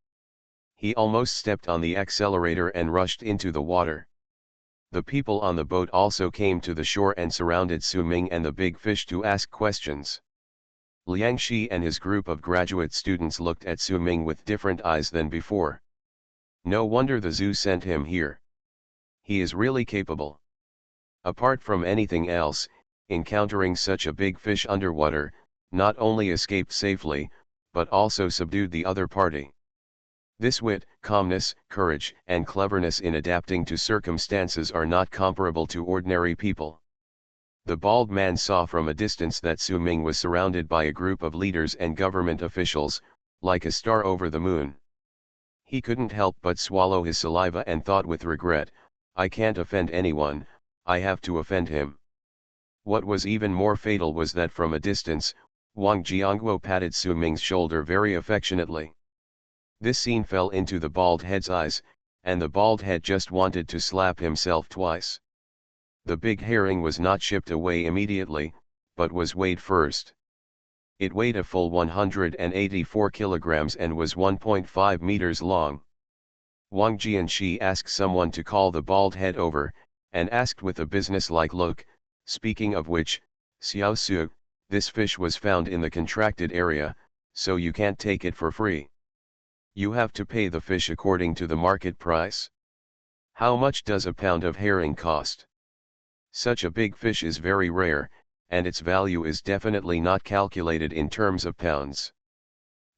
He almost stepped on the accelerator and rushed into the water. The people on the boat also came to the shore and surrounded Su Ming and the big fish to ask questions. Liang Shi and his group of graduate students looked at Su Ming with different eyes than before. No wonder the zoo sent him here. He is really capable. Apart from anything else, encountering such a big fish underwater, not only escaped safely, but also subdued the other party. This wit, calmness, courage, and cleverness in adapting to circumstances are not comparable to ordinary people. The bald man saw from a distance that Su Ming was surrounded by a group of leaders and government officials, like a star over the moon. He couldn't help but swallow his saliva and thought with regret, "I can't offend anyone, I have to offend him." What was even more fatal was that from a distance, Wang Jiangguo patted Su Ming's shoulder very affectionately. This scene fell into the bald head's eyes, and the bald head just wanted to slap himself twice. The big herring was not shipped away immediately, but was weighed first. It weighed a full 184 kilograms and was 1.5 meters long. Wang Jianxi asked someone to call the bald head over, and asked with a business-like look, Speaking of which, xiao su, this fish was found in the contracted area, so you can't take it for free. You have to pay the fish according to the market price. How much does a pound of herring cost? Such a big fish is very rare, and its value is definitely not calculated in terms of pounds.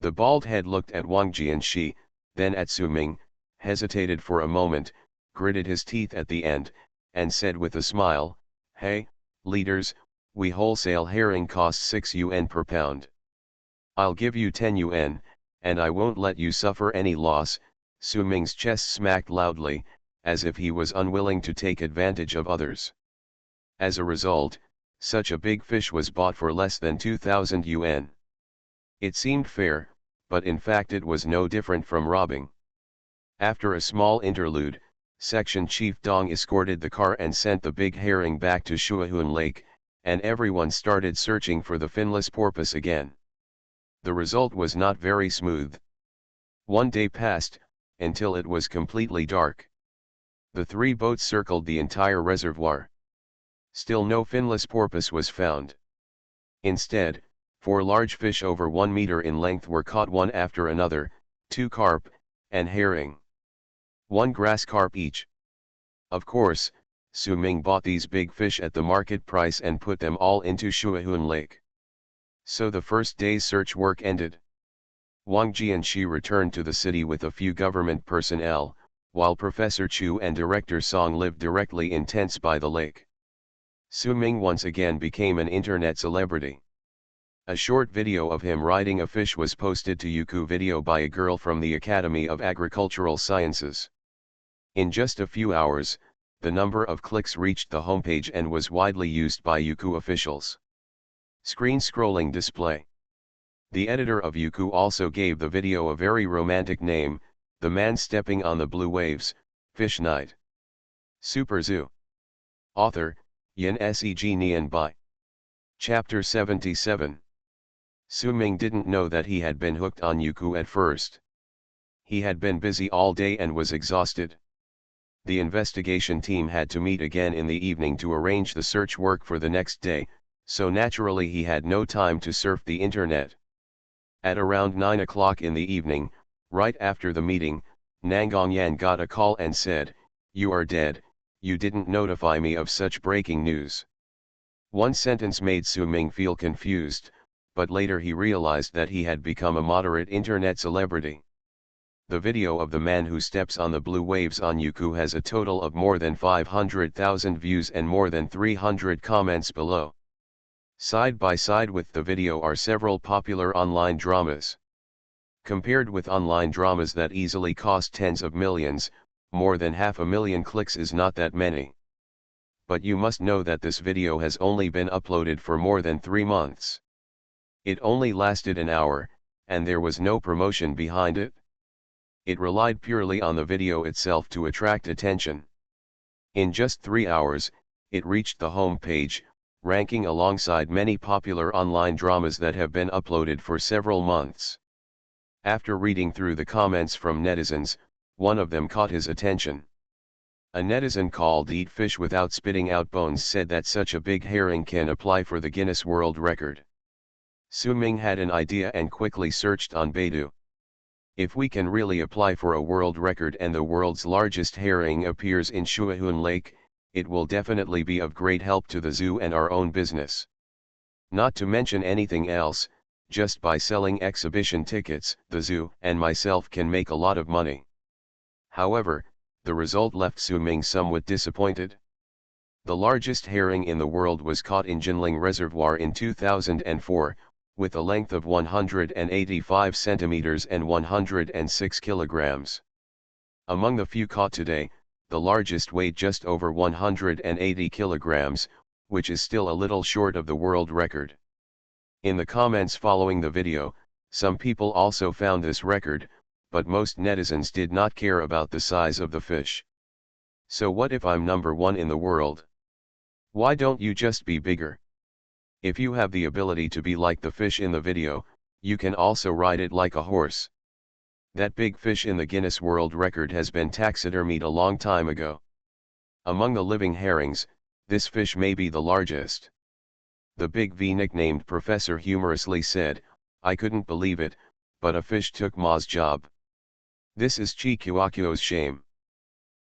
The bald head looked at Wang Jianxi, then at Su Ming, hesitated for a moment, gritted his teeth at the end, and said with a smile, "Hey, leaders, we wholesale herring costs 6 yuan per pound. I'll give you 10 yuan, and I won't let you suffer any loss." Su Ming's chest smacked loudly, as if he was unwilling to take advantage of others. As a result, such a big fish was bought for less than 2,000 yuan. It seemed fair, but in fact it was no different from robbing. After a small interlude, Section Chief Dong escorted the car and sent the big herring back to Shuahun Lake, and everyone started searching for the finless porpoise again. The result was not very smooth. One day passed, until it was completely dark. The 3 boats circled the entire reservoir. Still no finless porpoise was found. Instead, 4 large fish over 1 meter in length were caught one after another, 2 carp, and herring. 1 grass carp each. Of course, Su Ming bought these big fish at the market price and put them all into Shuahun Lake. So the first day's search work ended. Wang Jianxi returned to the city with a few government personnel, while Professor Chu and Director Song lived directly in tents by the lake. Su Ming once again became an internet celebrity. A short video of him riding a fish was posted to Youku Video by a girl from the Academy of Agricultural Sciences. In just a few hours, the number of clicks reached the homepage and was widely used by Youku officials. Screen scrolling display. The editor of Youku also gave the video a very romantic name, The Man Stepping on the Blue Waves, Fish Night. Super Zoo. Author, Yin Seg Nian Bai. Chapter 77. Su Ming didn't know that he had been hooked on Youku at first. He had been busy all day and was exhausted. The investigation team had to meet again in the evening to arrange the search work for the next day, so naturally he had no time to surf the internet. At around 9 o'clock in the evening, right after the meeting, Nangongyan got a call and said, "You are dead, you didn't notify me of such breaking news." One sentence made Su Ming feel confused, but later he realized that he had become a moderate internet celebrity. The video of the man who steps on the blue waves on Youku has a total of more than 500,000 views and more than 300 comments below. Side by side with the video are several popular online dramas. Compared with online dramas that easily cost tens of millions, more than 500,000 clicks is not that many. But you must know that this video has only been uploaded for more than 3 months. It only lasted an hour, and there was no promotion behind it. It relied purely on the video itself to attract attention. In just 3 hours, it reached the home page, ranking alongside many popular online dramas that have been uploaded for several months. After reading through the comments from netizens, one of them caught his attention. A netizen called Eat Fish Without Spitting Out Bones said that such a big herring can apply for the Guinness World Record. Su Ming had an idea and quickly searched on Baidu. If we can really apply for a world record and the world's largest herring appears in Shuahun Lake, it will definitely be of great help to the zoo and our own business. Not to mention anything else, just by selling exhibition tickets, the zoo and myself can make a lot of money. However, the result left Su Ming somewhat disappointed. The largest herring in the world was caught in Jinling Reservoir in 2004, with a length of 185 centimeters and 106 kilograms. Among the few caught today, the largest weighed just over 180 kilograms, which is still a little short of the world record. In the comments following the video, some people also found this record, but most netizens did not care about the size of the fish. So what if I'm number 1 in the world? Why don't you just be bigger? If you have the ability to be like the fish in the video, you can also ride it like a horse. That big fish in the Guinness World Record has been taxidermied a long time ago. Among the living herrings, This fish may be the largest. The big V, nicknamed Professor, humorously said, I couldn't believe it, but a fish took Ma's job. This is Chikuakuo's shame.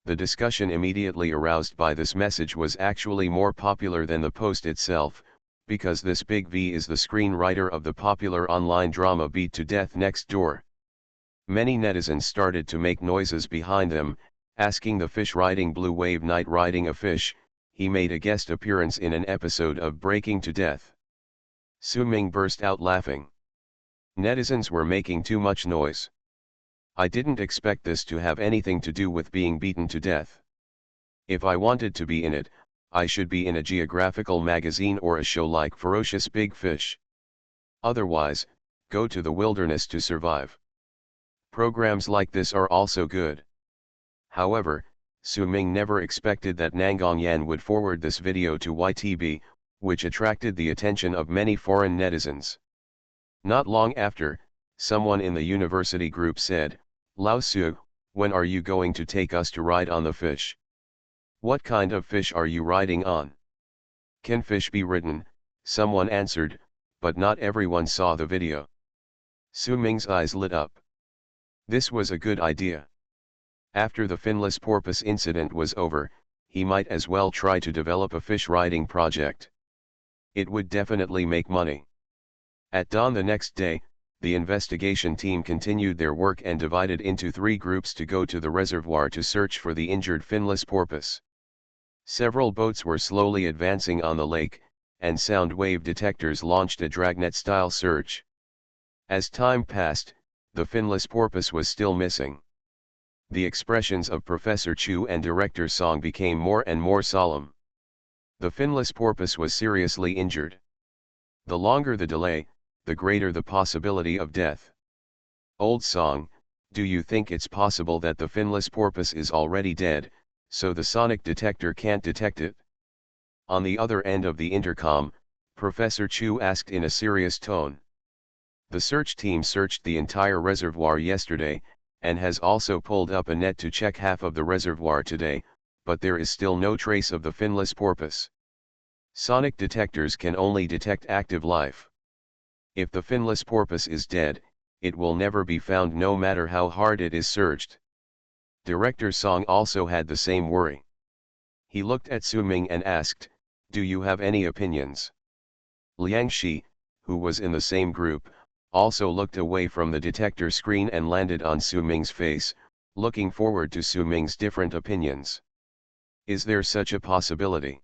The discussion immediately aroused by this message was actually more popular than the post itself, because this big V is the screenwriter of the popular online drama Beat to Death Next Door. Many netizens started to make noises behind them, asking the fish riding Blue Wave Knight riding a fish, he made a guest appearance in an episode of Breaking to Death. Su Ming burst out laughing. Netizens were making too much noise. I didn't expect this to have anything to do with being beaten to death. If I wanted to be in it, I should be in a geographical magazine or a show like Ferocious Big Fish. Otherwise, go to the wilderness to survive. Programs like this are also good. However, Su Ming never expected that Nangong Yan would forward this video to YTB, which attracted the attention of many foreign netizens. Not long after, someone in the university group said, Lao Su, when are you going to take us to ride on the fish? What kind of fish are you riding on? Can fish be ridden? Someone answered, but not everyone saw the video. Su Ming's eyes lit up. This was a good idea. After the finless porpoise incident was over, he might as well try to develop a fish riding project. It would definitely make money. At dawn the next day, the investigation team continued their work and divided into 3 groups to go to the reservoir to search for the injured finless porpoise. Several boats were slowly advancing on the lake, and sound wave detectors launched a dragnet-style search. As time passed, the finless porpoise was still missing. The expressions of Professor Chu and Director Song became more and more solemn. The finless porpoise was seriously injured. The longer the delay, the greater the possibility of death. Old Song, do you think it's possible that the finless porpoise is already dead, so the sonic detector can't detect it? On the other end of the intercom, Professor Chu asked in a serious tone. The search team searched the entire reservoir yesterday, and has also pulled up a net to check half of the reservoir today, but there is still no trace of the finless porpoise. Sonic detectors can only detect active life. If the finless porpoise is dead, it will never be found no matter how hard it is searched. Director Song also had the same worry. He looked at Su Ming and asked, do you have any opinions? Liang Shi, who was in the same group, also looked away from the detector screen and landed on Su Ming's face, looking forward to Su Ming's different opinions. Is there such a possibility?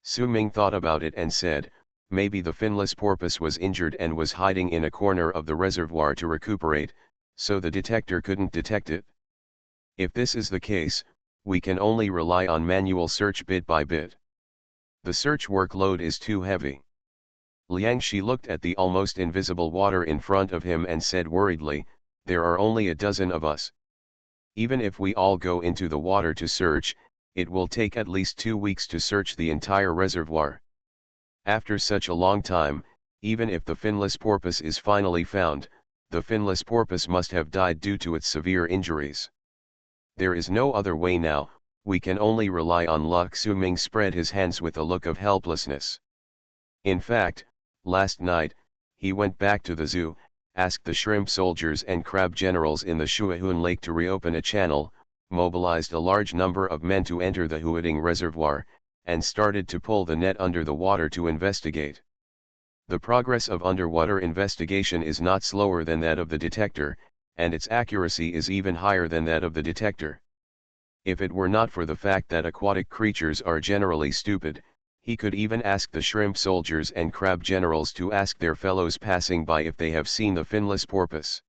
Su Ming thought about it and said, maybe the finless porpoise was injured and was hiding in a corner of the reservoir to recuperate, so the detector couldn't detect it. If this is the case, we can only rely on manual search bit by bit. The search workload is too heavy. Liang Shi looked at the almost invisible water in front of him and said worriedly, there are only a dozen of us. Even if we all go into the water to search, it will take at least 2 weeks to search the entire reservoir. After such a long time, even if the finless porpoise is finally found, the finless porpoise must have died due to its severe injuries. There is no other way now, we can only rely on luck. Su Ming spread his hands with a look of helplessness. In fact, last night, he went back to the zoo, asked the shrimp soldiers and crab generals in the Shuahun Lake to reopen a channel, mobilized a large number of men to enter the Huading Reservoir, and started to pull the net under the water to investigate. The progress of underwater investigation is not slower than that of the detector, and its accuracy is even higher than that of the detector. If it were not for the fact that aquatic creatures are generally stupid, he could even ask the shrimp soldiers and crab generals to ask their fellows passing by if they have seen the finless porpoise.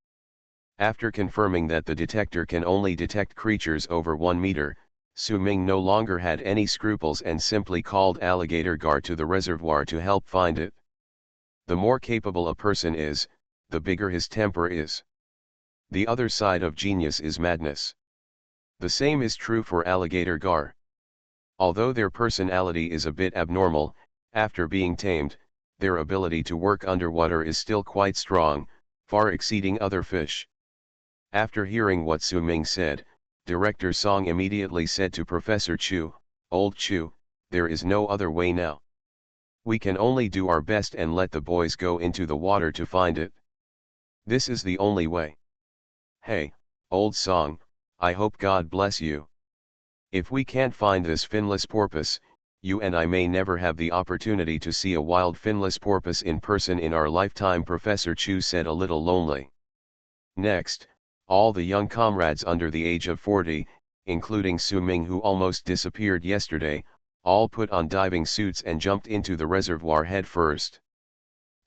After confirming that the detector can only detect creatures over 1 meter, Su Ming no longer had any scruples and simply called Alligator Gar to the reservoir to help find it. The more capable a person is, the bigger his temper is. The other side of genius is madness. The same is true for Alligator Gar. Although their personality is a bit abnormal, after being tamed, their ability to work underwater is still quite strong, far exceeding other fish. After hearing what Su Ming said, Director Song immediately said to Professor Chu, "Old Chu, there is no other way now. We can only do our best and let the boys go into the water to find it. This is the only way. Hey, old song, I hope God bless you. If we can't find this finless porpoise, you and I may never have the opportunity to see a wild finless porpoise in person in our lifetime, Professor Chu said, a little lonely. Next, all the young comrades under the age of 40, including Su Ming, who almost disappeared yesterday, all put on diving suits and jumped into the reservoir head first.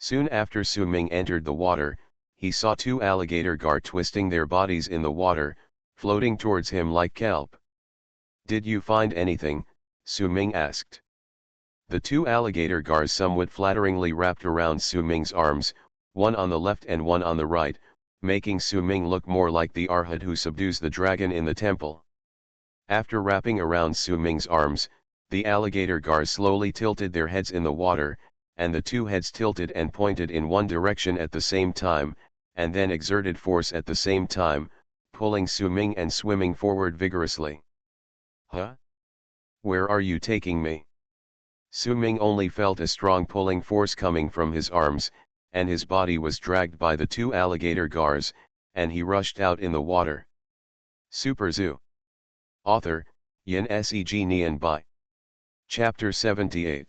Soon after Su Ming entered the water, he saw two alligator gar twisting their bodies in the water, floating towards him like kelp. Did you find anything? Su Ming asked. The two alligator gars somewhat flatteringly wrapped around Su Ming's arms, one on the left and one on the right, making Su Ming look more like the Arhat who subdues the dragon in the temple. After wrapping around Su Ming's arms, the alligator gars slowly tilted their heads in the water, and the two heads tilted and pointed in one direction at the same time, and then exerted force at the same time, pulling Su Ming and swimming forward vigorously. Huh? Where are you taking me? Su Ming only felt a strong pulling force coming from his arms, and his body was dragged by the two alligator gars, and he rushed out in the water. Super Zoo. Author, Yin Seg Nian Bai. Chapter 78.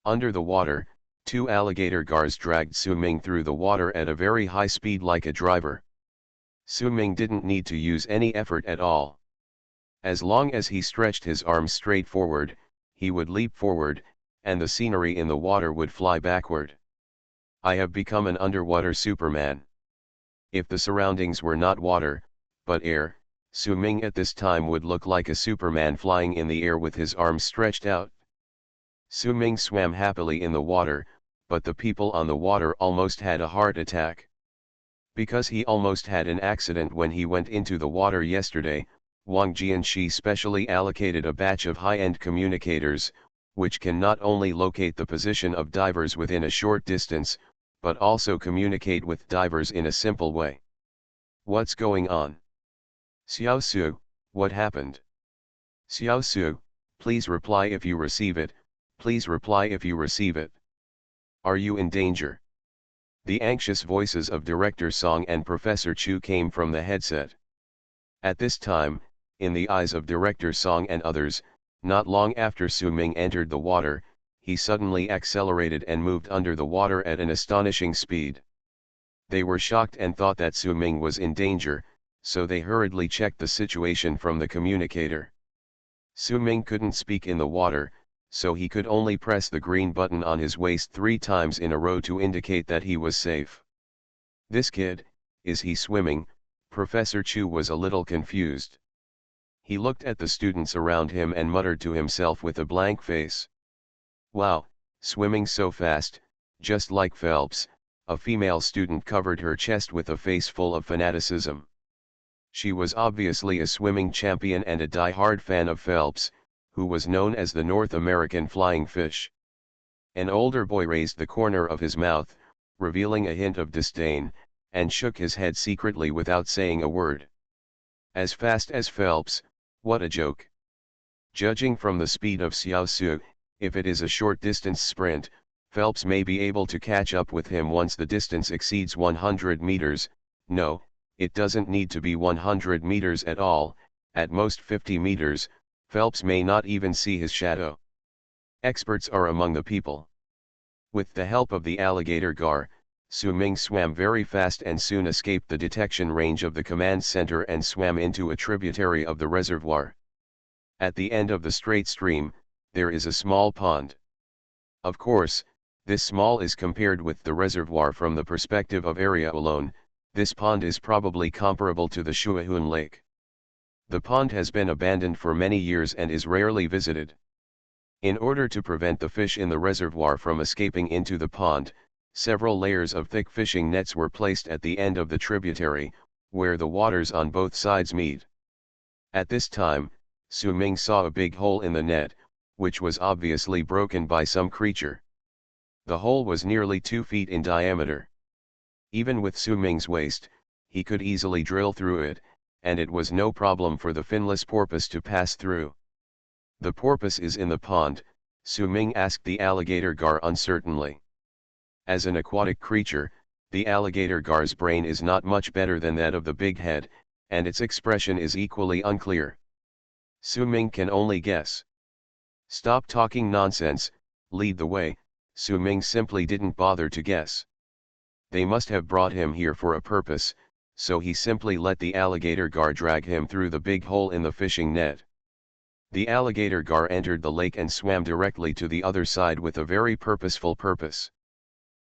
Under the water, two alligator gars dragged Su Ming through the water at a very high speed like a driver. Su Ming didn't need to use any effort at all. As long as he stretched his arms straight forward, he would leap forward, and the scenery in the water would fly backward. I have become an underwater Superman. If the surroundings were not water, but air, Su Ming at this time would look like a Superman flying in the air with his arms stretched out. Su Ming swam happily in the water, but the people on the water almost had a heart attack. Because he almost had an accident when he went into the water yesterday, Wang Jianxi specially allocated a batch of high-end communicators, which can not only locate the position of divers within a short distance, but also communicate with divers in a simple way. What's going on? Xiao Su, what happened? Xiao Su, please reply if you receive it, please reply if you receive it. Are you in danger? The anxious voices of Director Song and Professor Chu came from the headset. At this time, in the eyes of Director Song and others, not long after Su Ming entered the water, he suddenly accelerated and moved under the water at an astonishing speed. They were shocked and thought that Su Ming was in danger, so they hurriedly checked the situation from the communicator. Su Ming couldn't speak in the water, so he could only press the green button on his waist 3 times in a row to indicate that he was safe. This kid, is he swimming? Professor Chu was a little confused. He looked at the students around him and muttered to himself with a blank face. Wow, swimming so fast, just like Phelps. A female student covered her chest with a face full of fanaticism. She was obviously a swimming champion and a die-hard fan of Phelps, who was known as the North American flying fish. An older boy raised the corner of his mouth, revealing a hint of disdain, and shook his head secretly without saying a word. As fast as Phelps, what a joke. Judging from the speed of Xiao Su, if it is a short distance sprint, Phelps may be able to catch up with him once the distance exceeds 100 meters, no, it doesn't need to be 100 meters at all, at most 50 meters, Phelps may not even see his shadow. Experts are among the people. With the help of the alligator gar, Su Ming swam very fast and soon escaped the detection range of the command center and swam into a tributary of the reservoir. At the end of the straight stream, there is a small pond. Of course, this small is compared with the reservoir from the perspective of area alone. This pond is probably comparable to the Shuahun Lake. The pond has been abandoned for many years and is rarely visited. In order to prevent the fish in the reservoir from escaping into the pond, several layers of thick fishing nets were placed at the end of the tributary, where the waters on both sides meet. At this time, Su Ming saw a big hole in the net, which was obviously broken by some creature. The hole was nearly 2 feet in diameter. Even with Su Ming's waist, he could easily drill through it, and it was no problem for the finless porpoise to pass through. The porpoise is in the pond, Su Ming asked the alligator gar uncertainly. As an aquatic creature, the alligator gar's brain is not much better than that of the big head, and its expression is equally unclear. Su Ming can only guess. Stop talking nonsense, lead the way, Su Ming simply didn't bother to guess. They must have brought him here for a purpose, so he simply let the alligator gar drag him through the big hole in the fishing net. The alligator gar entered the lake and swam directly to the other side with a very purposeful purpose.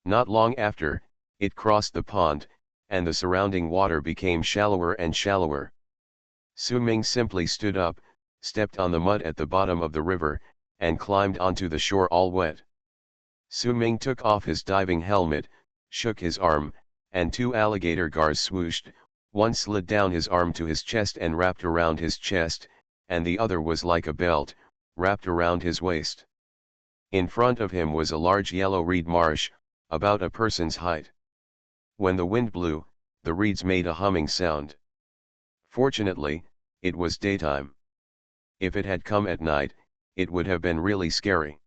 Not long after, it crossed the pond, and the surrounding water became shallower and shallower. Su Ming simply stood up, stepped on the mud at the bottom of the river, and climbed onto the shore all wet. Su Ming took off his diving helmet, shook his arm, and two alligator gars swooshed, one slid down his arm to his chest and wrapped around his chest, and the other was like a belt, wrapped around his waist. In front of him was a large yellow reed marsh, about a person's height. When the wind blew, the reeds made a humming sound. Fortunately, it was daytime. If it had come at night, it would have been really scary.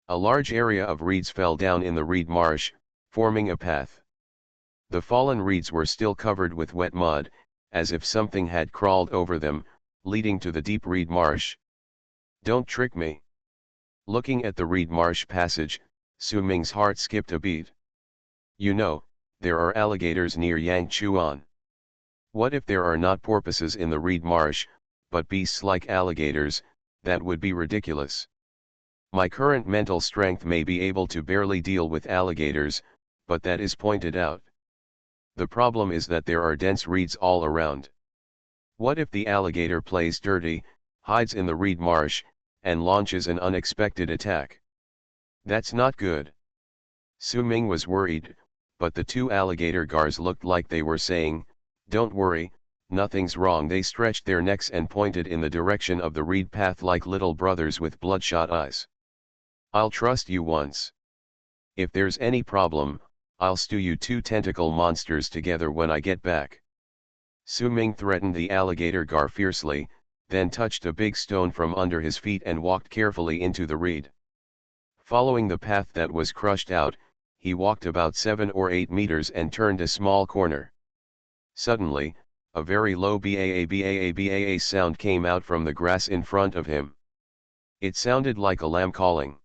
A large area of reeds fell down in the reed marsh, forming a path. The fallen reeds were still covered with wet mud, as if something had crawled over them, leading to the deep reed marsh. Don't trick me. Looking at the reed marsh passage, Su Ming's heart skipped a beat. You know, there are alligators near Yangchuan. What if there are not porpoises in the reed marsh, but beasts like alligators? That would be ridiculous. My current mental strength may be able to barely deal with alligators, but that is pointed out. The problem is that there are dense reeds all around. What if the alligator plays dirty, hides in the reed marsh, and launches an unexpected attack? That's not good. Su Ming was worried, but the two alligator gars looked like they were saying, "Don't worry, nothing's wrong." They stretched their necks and pointed in the direction of the reed path like little brothers with bloodshot eyes. I'll trust you once. If there's any problem, I'll stew you two tentacle monsters together when I get back. Su Ming threatened the alligator gar fiercely, then touched a big stone from under his feet and walked carefully into the reed. Following the path that was crushed out, he walked about 7 or 8 meters and turned a small corner. Suddenly, a very low baa sound came out from the grass in front of him. It sounded like a lamb calling.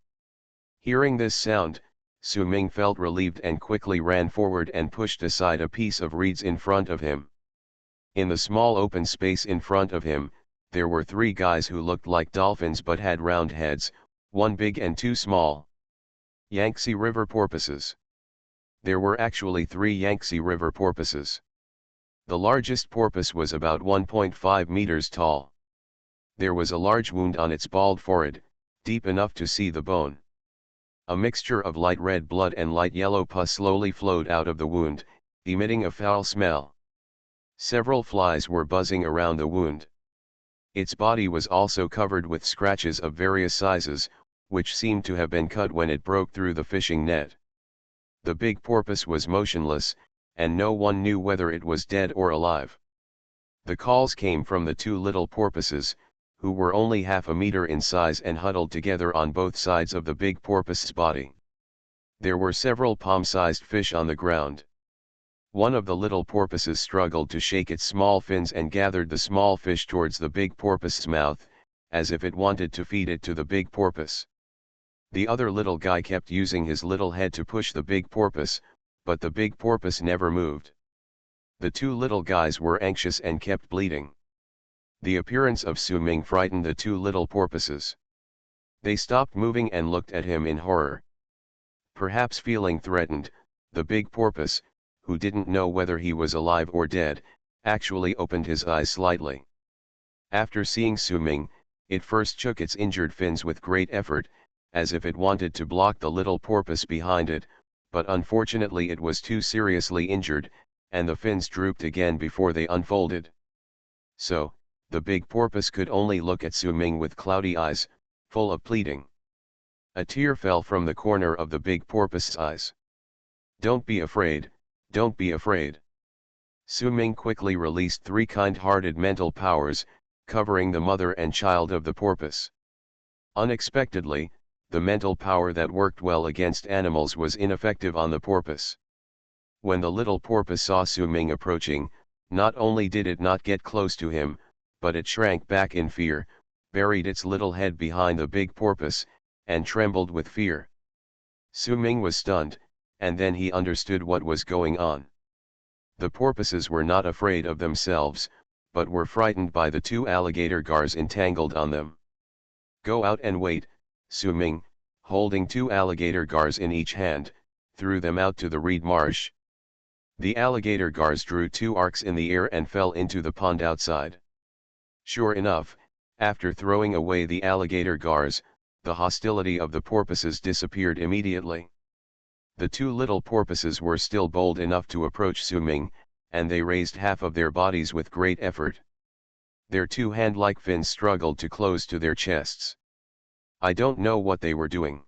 Hearing this sound, Su Ming felt relieved and quickly ran forward and pushed aside a piece of reeds in front of him. In the small open space in front of him, there were 3 guys who looked like dolphins but had round heads, 1 big and 2 small. Yangtze River porpoises. There were actually 3 Yangtze River porpoises. The largest porpoise was about 1.5 meters tall. There was a large wound on its bald forehead, deep enough to see the bone. A mixture of light red blood and light yellow pus slowly flowed out of the wound, emitting a foul smell. Several flies were buzzing around the wound. Its body was also covered with scratches of various sizes, which seemed to have been cut when it broke through the fishing net. The big porpoise was motionless, and no one knew whether it was dead or alive. The calls came from the 2 little porpoises, who were only half a meter in size and huddled together on both sides of the big porpoise's body. There were several palm-sized fish on the ground. One of the little porpoises struggled to shake its small fins and gathered the small fish towards the big porpoise's mouth, as if it wanted to feed it to the big porpoise. The other little guy kept using his little head to push the big porpoise, but the big porpoise never moved. The 2 little guys were anxious and kept bleating. The appearance of Su Ming frightened the 2 little porpoises. They stopped moving and looked at him in horror. Perhaps feeling threatened, the big porpoise, who didn't know whether he was alive or dead, actually opened his eyes slightly. After seeing Su Ming, it first shook its injured fins with great effort, as if it wanted to block the little porpoise behind it, but unfortunately it was too seriously injured, and the fins drooped again before they unfolded. So, the big porpoise could only look at Su Ming with cloudy eyes, full of pleading. A tear fell from the corner of the big porpoise's eyes. "Don't be afraid, don't be afraid." Su Ming quickly released 3 kind-hearted mental powers, covering the mother and child of the porpoise. Unexpectedly, the mental power that worked well against animals was ineffective on the porpoise. When the little porpoise saw Su Ming approaching, not only did it not get close to him, but it shrank back in fear, buried its little head behind the big porpoise, and trembled with fear. Su Ming was stunned, and then he understood what was going on. The porpoises were not afraid of themselves, but were frightened by the two alligator gars entangled on them. "Go out and wait," Su Ming, holding two alligator gars in each hand, threw them out to the reed marsh. The alligator gars drew two arcs in the air and fell into the pond outside. Sure enough, after throwing away the alligator gars, the hostility of the porpoises disappeared immediately. The two little porpoises were still bold enough to approach Su Ming, and they raised half of their bodies with great effort. Their two hand-like fins struggled to close to their chests. I don't know what they were doing.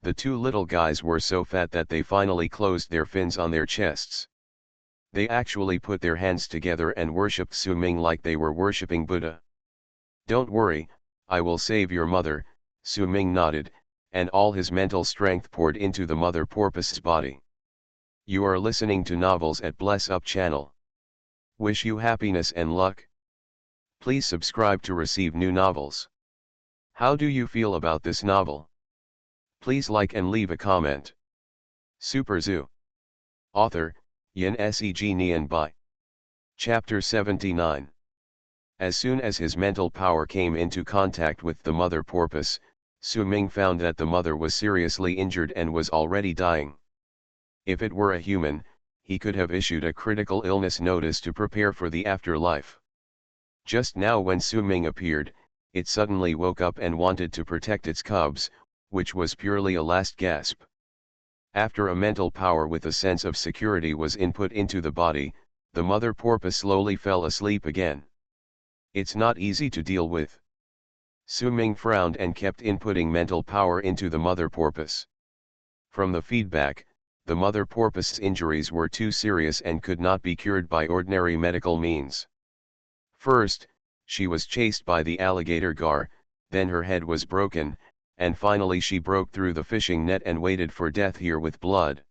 The two little guys were so fat that they finally closed their fins on their chests. They actually put their hands together and worshipped Su Ming like they were worshipping Buddha. "Don't worry, I will save your mother," Su Ming nodded, and all his mental strength poured into the mother porpoise's body. You are listening to Novels at Bless Up channel. Wish you happiness and luck. Please subscribe to receive new novels. How do you feel about this novel? Please like and leave a comment. Super Zoo. Author, Yin Seg Nian Bai. Chapter 79. As soon as his mental power came into contact with the mother porpoise, Su Ming found that the mother was seriously injured and was already dying. If it were a human, he could have issued a critical illness notice to prepare for the afterlife. Just now when Su Ming appeared, it suddenly woke up and wanted to protect its cubs, which was purely a last gasp. After a mental power with a sense of security was input into the body, the mother porpoise slowly fell asleep again. It's not easy to deal with. Su Ming frowned and kept inputting mental power into the mother porpoise. From the feedback, the mother porpoise's injuries were too serious and could not be cured by ordinary medical means. First, she was chased by the alligator gar, then her head was broken, and finally she broke through the fishing net and waited for death here with blood.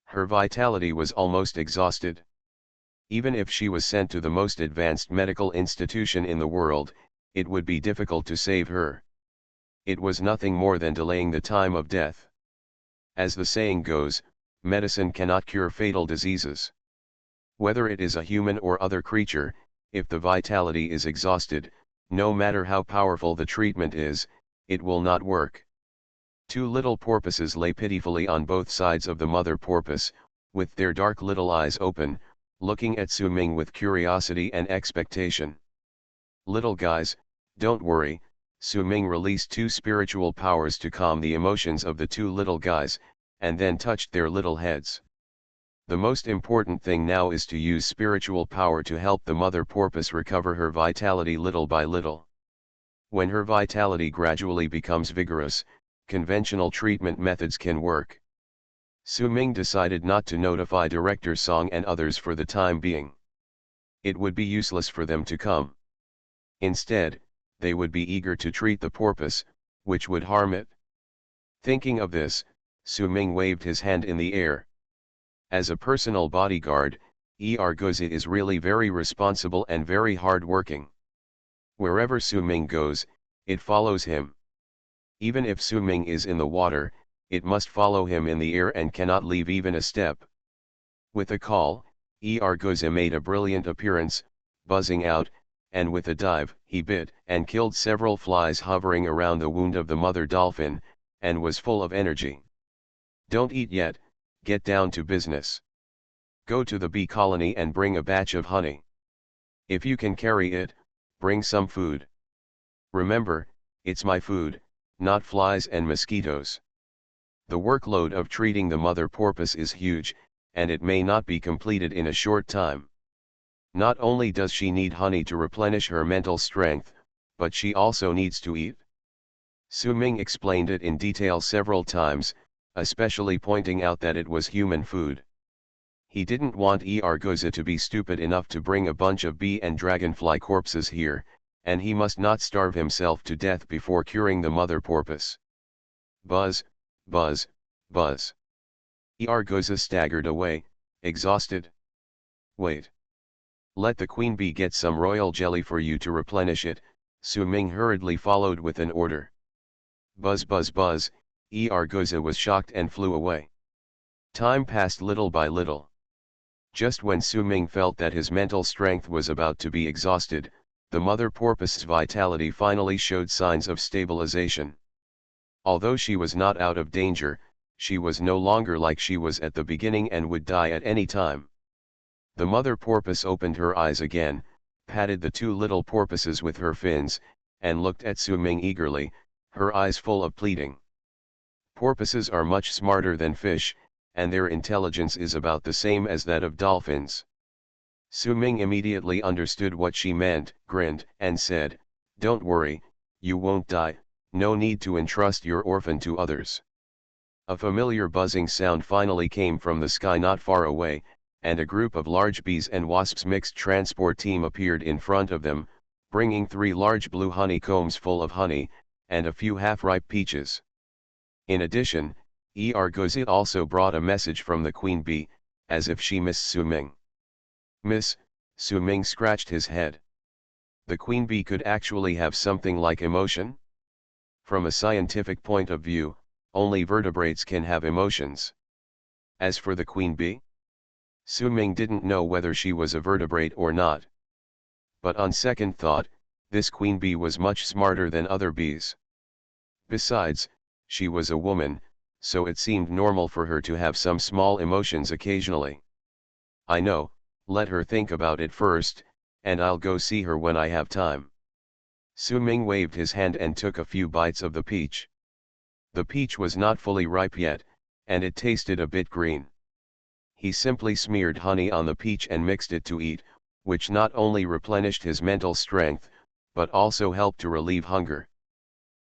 Her vitality was almost exhausted. Even if she was sent to the most advanced medical institution in the world, it would be difficult to save her. It was nothing more than delaying the time of death. As the saying goes, medicine cannot cure fatal diseases. Whether it is a human or other creature, if the vitality is exhausted, no matter how powerful the treatment is, it will not work. Two little porpoises lay pitifully on both sides of the mother porpoise, with their dark little eyes open, looking at Su Ming with curiosity and expectation. "Little guys, don't worry," Su Ming released two spiritual powers to calm the emotions of the two little guys, and then touched their little heads. "The most important thing now is to use spiritual power to help the mother porpoise recover her vitality little by little. When her vitality gradually becomes vigorous, conventional treatment methods can work." Su Ming decided not to notify Director Song and others for the time being. It would be useless for them to come. Instead, they would be eager to treat the porpoise, which would harm it. Thinking of this, Su Ming waved his hand in the air. As a personal bodyguard, Gozi is really very responsible and very hard-working. Wherever Su Ming goes, it follows him. Even if Su Ming is in the water, it must follow him in the air and cannot leave even a step. With a call, Gozi made a brilliant appearance, buzzing out, and with a dive, he bit and killed several flies hovering around the wound of the mother dolphin, and was full of energy. "Don't eat yet, get down to business. Go to the bee colony and bring a batch of honey. If you can carry it, bring some food. Remember, it's my food, not flies and mosquitoes." The workload of treating the mother porpoise is huge, and it may not be completed in a short time. Not only does she need honey to replenish her mental strength, but she also needs to eat. Su Ming explained it in detail several times, especially pointing out that it was human food. He didn't want Gozi to be stupid enough to bring a bunch of bee and dragonfly corpses here, and he must not starve himself to death before curing the mother porpoise. Buzz, buzz, buzz. Argosa staggered away, exhausted. Wait. Let the queen bee get some royal jelly for you to replenish it, Su Ming hurriedly followed with an order. Buzz buzz buzz, Argosa was shocked and flew away. Time passed little by little. Just when Su Ming felt that his mental strength was about to be exhausted, the mother porpoise's vitality finally showed signs of stabilization. Although she was not out of danger, she was no longer like she was at the beginning and would die at any time. The mother porpoise opened her eyes again, patted the two little porpoises with her fins, and looked at Su Ming eagerly, her eyes full of pleading. Porpoises are much smarter than fish, and their intelligence is about the same as that of dolphins. Su Ming immediately understood what she meant, grinned, and said, "Don't worry, you won't die, no need to entrust your orphan to others." A familiar buzzing sound finally came from the sky not far away, and a group of large bees and wasps mixed transport team appeared in front of them, bringing 3 large blue honeycombs full of honey, and a few half-ripe peaches. In addition, Argosa also brought a message from the queen bee, as if she missed Su Ming. "Miss," Su Ming scratched his head. The queen bee could actually have something like emotion? From a scientific point of view, only vertebrates can have emotions. As for the queen bee? Su Ming didn't know whether she was a vertebrate or not. But on second thought, this queen bee was much smarter than other bees. Besides, she was a woman, so it seemed normal for her to have some small emotions occasionally. "I know, let her think about it first, and I'll go see her when I have time." Su Ming waved his hand and took a few bites of the peach. The peach was not fully ripe yet, and it tasted a bit green. He simply smeared honey on the peach and mixed it to eat, which not only replenished his mental strength, but also helped to relieve hunger.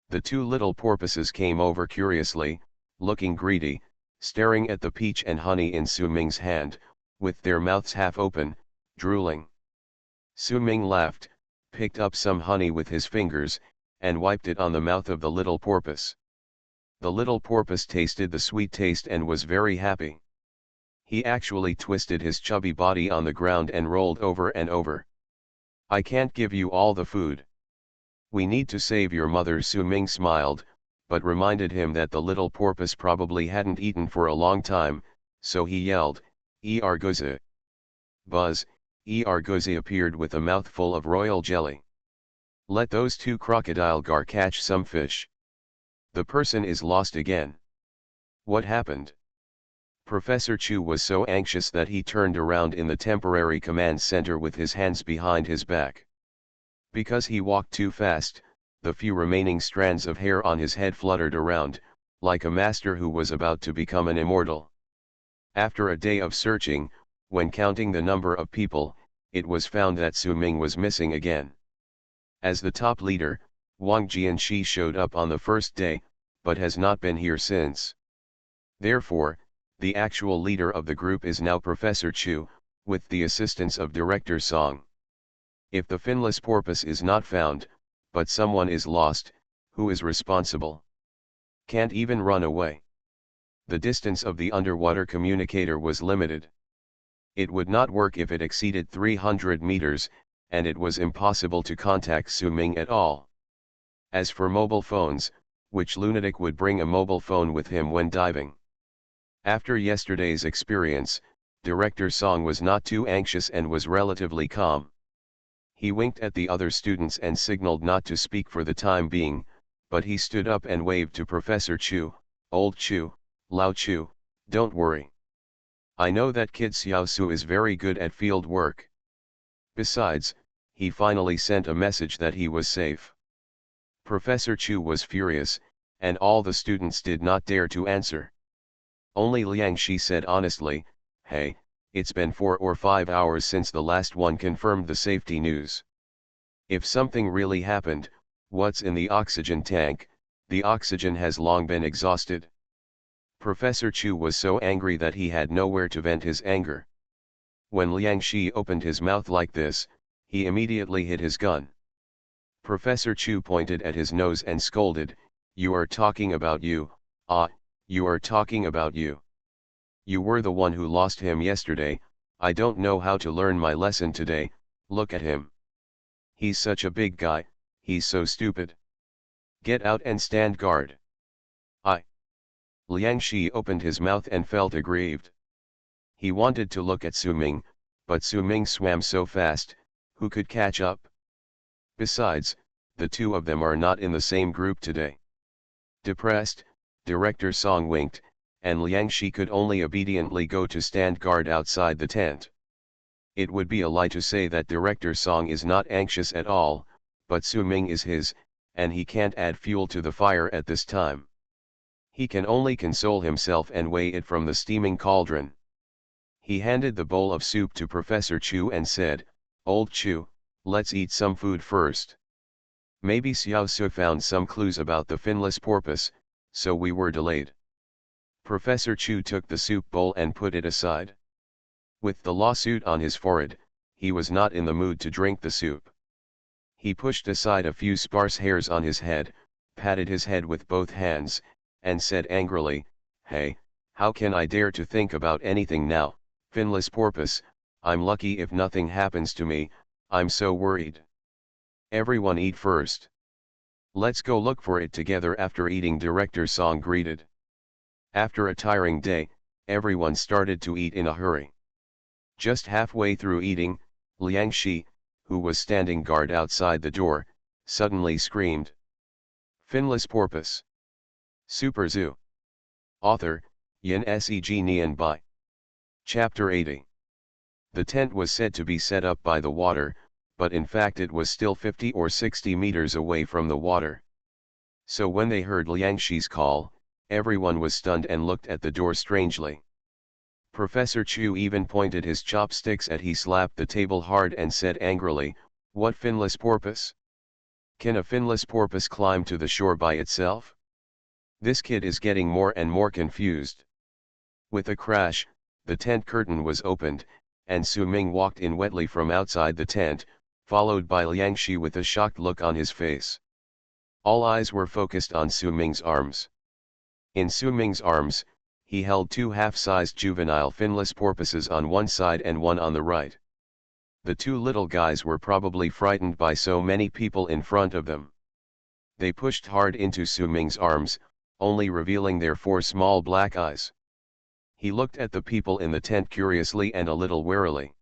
The two little porpoises came over curiously, looking greedy, staring at the peach and honey in Su Ming's hand, with their mouths half open, drooling. Su Ming laughed, picked up some honey with his fingers, and wiped it on the mouth of the little porpoise. The little porpoise tasted the sweet taste and was very happy. He actually twisted his chubby body on the ground and rolled over and over. "I can't give you all the food. We need to save your mother." Su Ming smiled, but reminded him that the little porpoise probably hadn't eaten for a long time, so he yelled, "Argosa!" Buzz, Argosa appeared with a mouthful of royal jelly. "Let those 2 crocodile gar catch some fish. The person is lost again." "What happened?" Professor Chu was so anxious that he turned around in the temporary command center with his hands behind his back. Because he walked too fast, the few remaining strands of hair on his head fluttered around, like a master who was about to become an immortal. After a day of searching, when counting the number of people, it was found that Su Ming was missing again. As the top leader, Wang Jianxi showed up on the first day, but has not been here since. Therefore, the actual leader of the group is now Professor Chu, with the assistance of Director Song. If the finless porpoise is not found, but someone is lost, who is responsible? Can't even run away. The distance of the underwater communicator was limited. It would not work if it exceeded 300 meters, and it was impossible to contact Su Ming at all. As for mobile phones, which lunatic would bring a mobile phone with him when diving? After yesterday's experience, Director Song was not too anxious and was relatively calm. He winked at the other students and signaled not to speak for the time being, but he stood up and waved to Professor Chu, "Old Chu, Lao Chu, don't worry. I know that kid Xiao Su is very good at field work." Besides, he finally sent a message that he was safe. Professor Chu was furious, and all the students did not dare to answer. Only Liang Shi said honestly, "Hey, it's been 4 or 5 hours since the last one confirmed the safety news. If something really happened, what's in the oxygen tank? The oxygen has long been exhausted." Professor Chu was so angry that he had nowhere to vent his anger. When Liang Shi opened his mouth like this, he immediately hid his gun. Professor Chu pointed at his nose and scolded, "You are talking about you, you are talking about you. You were the one who lost him yesterday. I don't know how to learn my lesson today, look at him. He's such a big guy, he's so stupid. Get out and stand guard." I. Liang Shi opened his mouth and felt aggrieved. He wanted to look at Su Ming, but Su Ming swam so fast, who could catch up? Besides, the two of them are not in the same group today. Depressed, Director Song winked, and Liang Shi could only obediently go to stand guard outside the tent. It would be a lie to say that Director Song is not anxious at all, but Su Ming is his, and he can't add fuel to the fire at this time. He can only console himself and weigh it from the steaming cauldron. He handed the bowl of soup to Professor Chu and said, "Old Chu, let's eat some food first. Maybe Xiao Su found some clues about the finless porpoise, so we were delayed." Professor Chu took the soup bowl and put it aside. With the lawsuit on his forehead, he was not in the mood to drink the soup. He pushed aside a few sparse hairs on his head, patted his head with both hands, and said angrily, "Hey, how can I dare to think about anything now, finless porpoise? I'm lucky if nothing happens to me, I'm so worried. Everyone eat first. Let's go look for it together after eating," Director Song greeted. After a tiring day, everyone started to eat in a hurry. Just halfway through eating, Liang Shi, who was standing guard outside the door, suddenly screamed, "Finless porpoise! Super Zoo!" Author, Yin Seg Nian Bai. Chapter 80. The tent was said to be set up by the water, but in fact it was still 50 or 60 meters away from the water. So when they heard Liang Shi's call, everyone was stunned and looked at the door strangely. Professor Chu even pointed his chopsticks at he slapped the table hard and said angrily, "What finless porpoise? Can a finless porpoise climb to the shore by itself?" This kid is getting more and more confused. With a crash, the tent curtain was opened, and Su Ming walked in wetly from outside the tent, followed by Liang Shi with a shocked look on his face. All eyes were focused on Su Ming's arms. In Su Ming's arms, he held two half-sized juvenile finless porpoises on one side and one on the right. The two little guys were probably frightened by so many people in front of them. They pushed hard into Su Ming's arms, only revealing their four small black eyes. He looked at the people in the tent curiously and a little warily.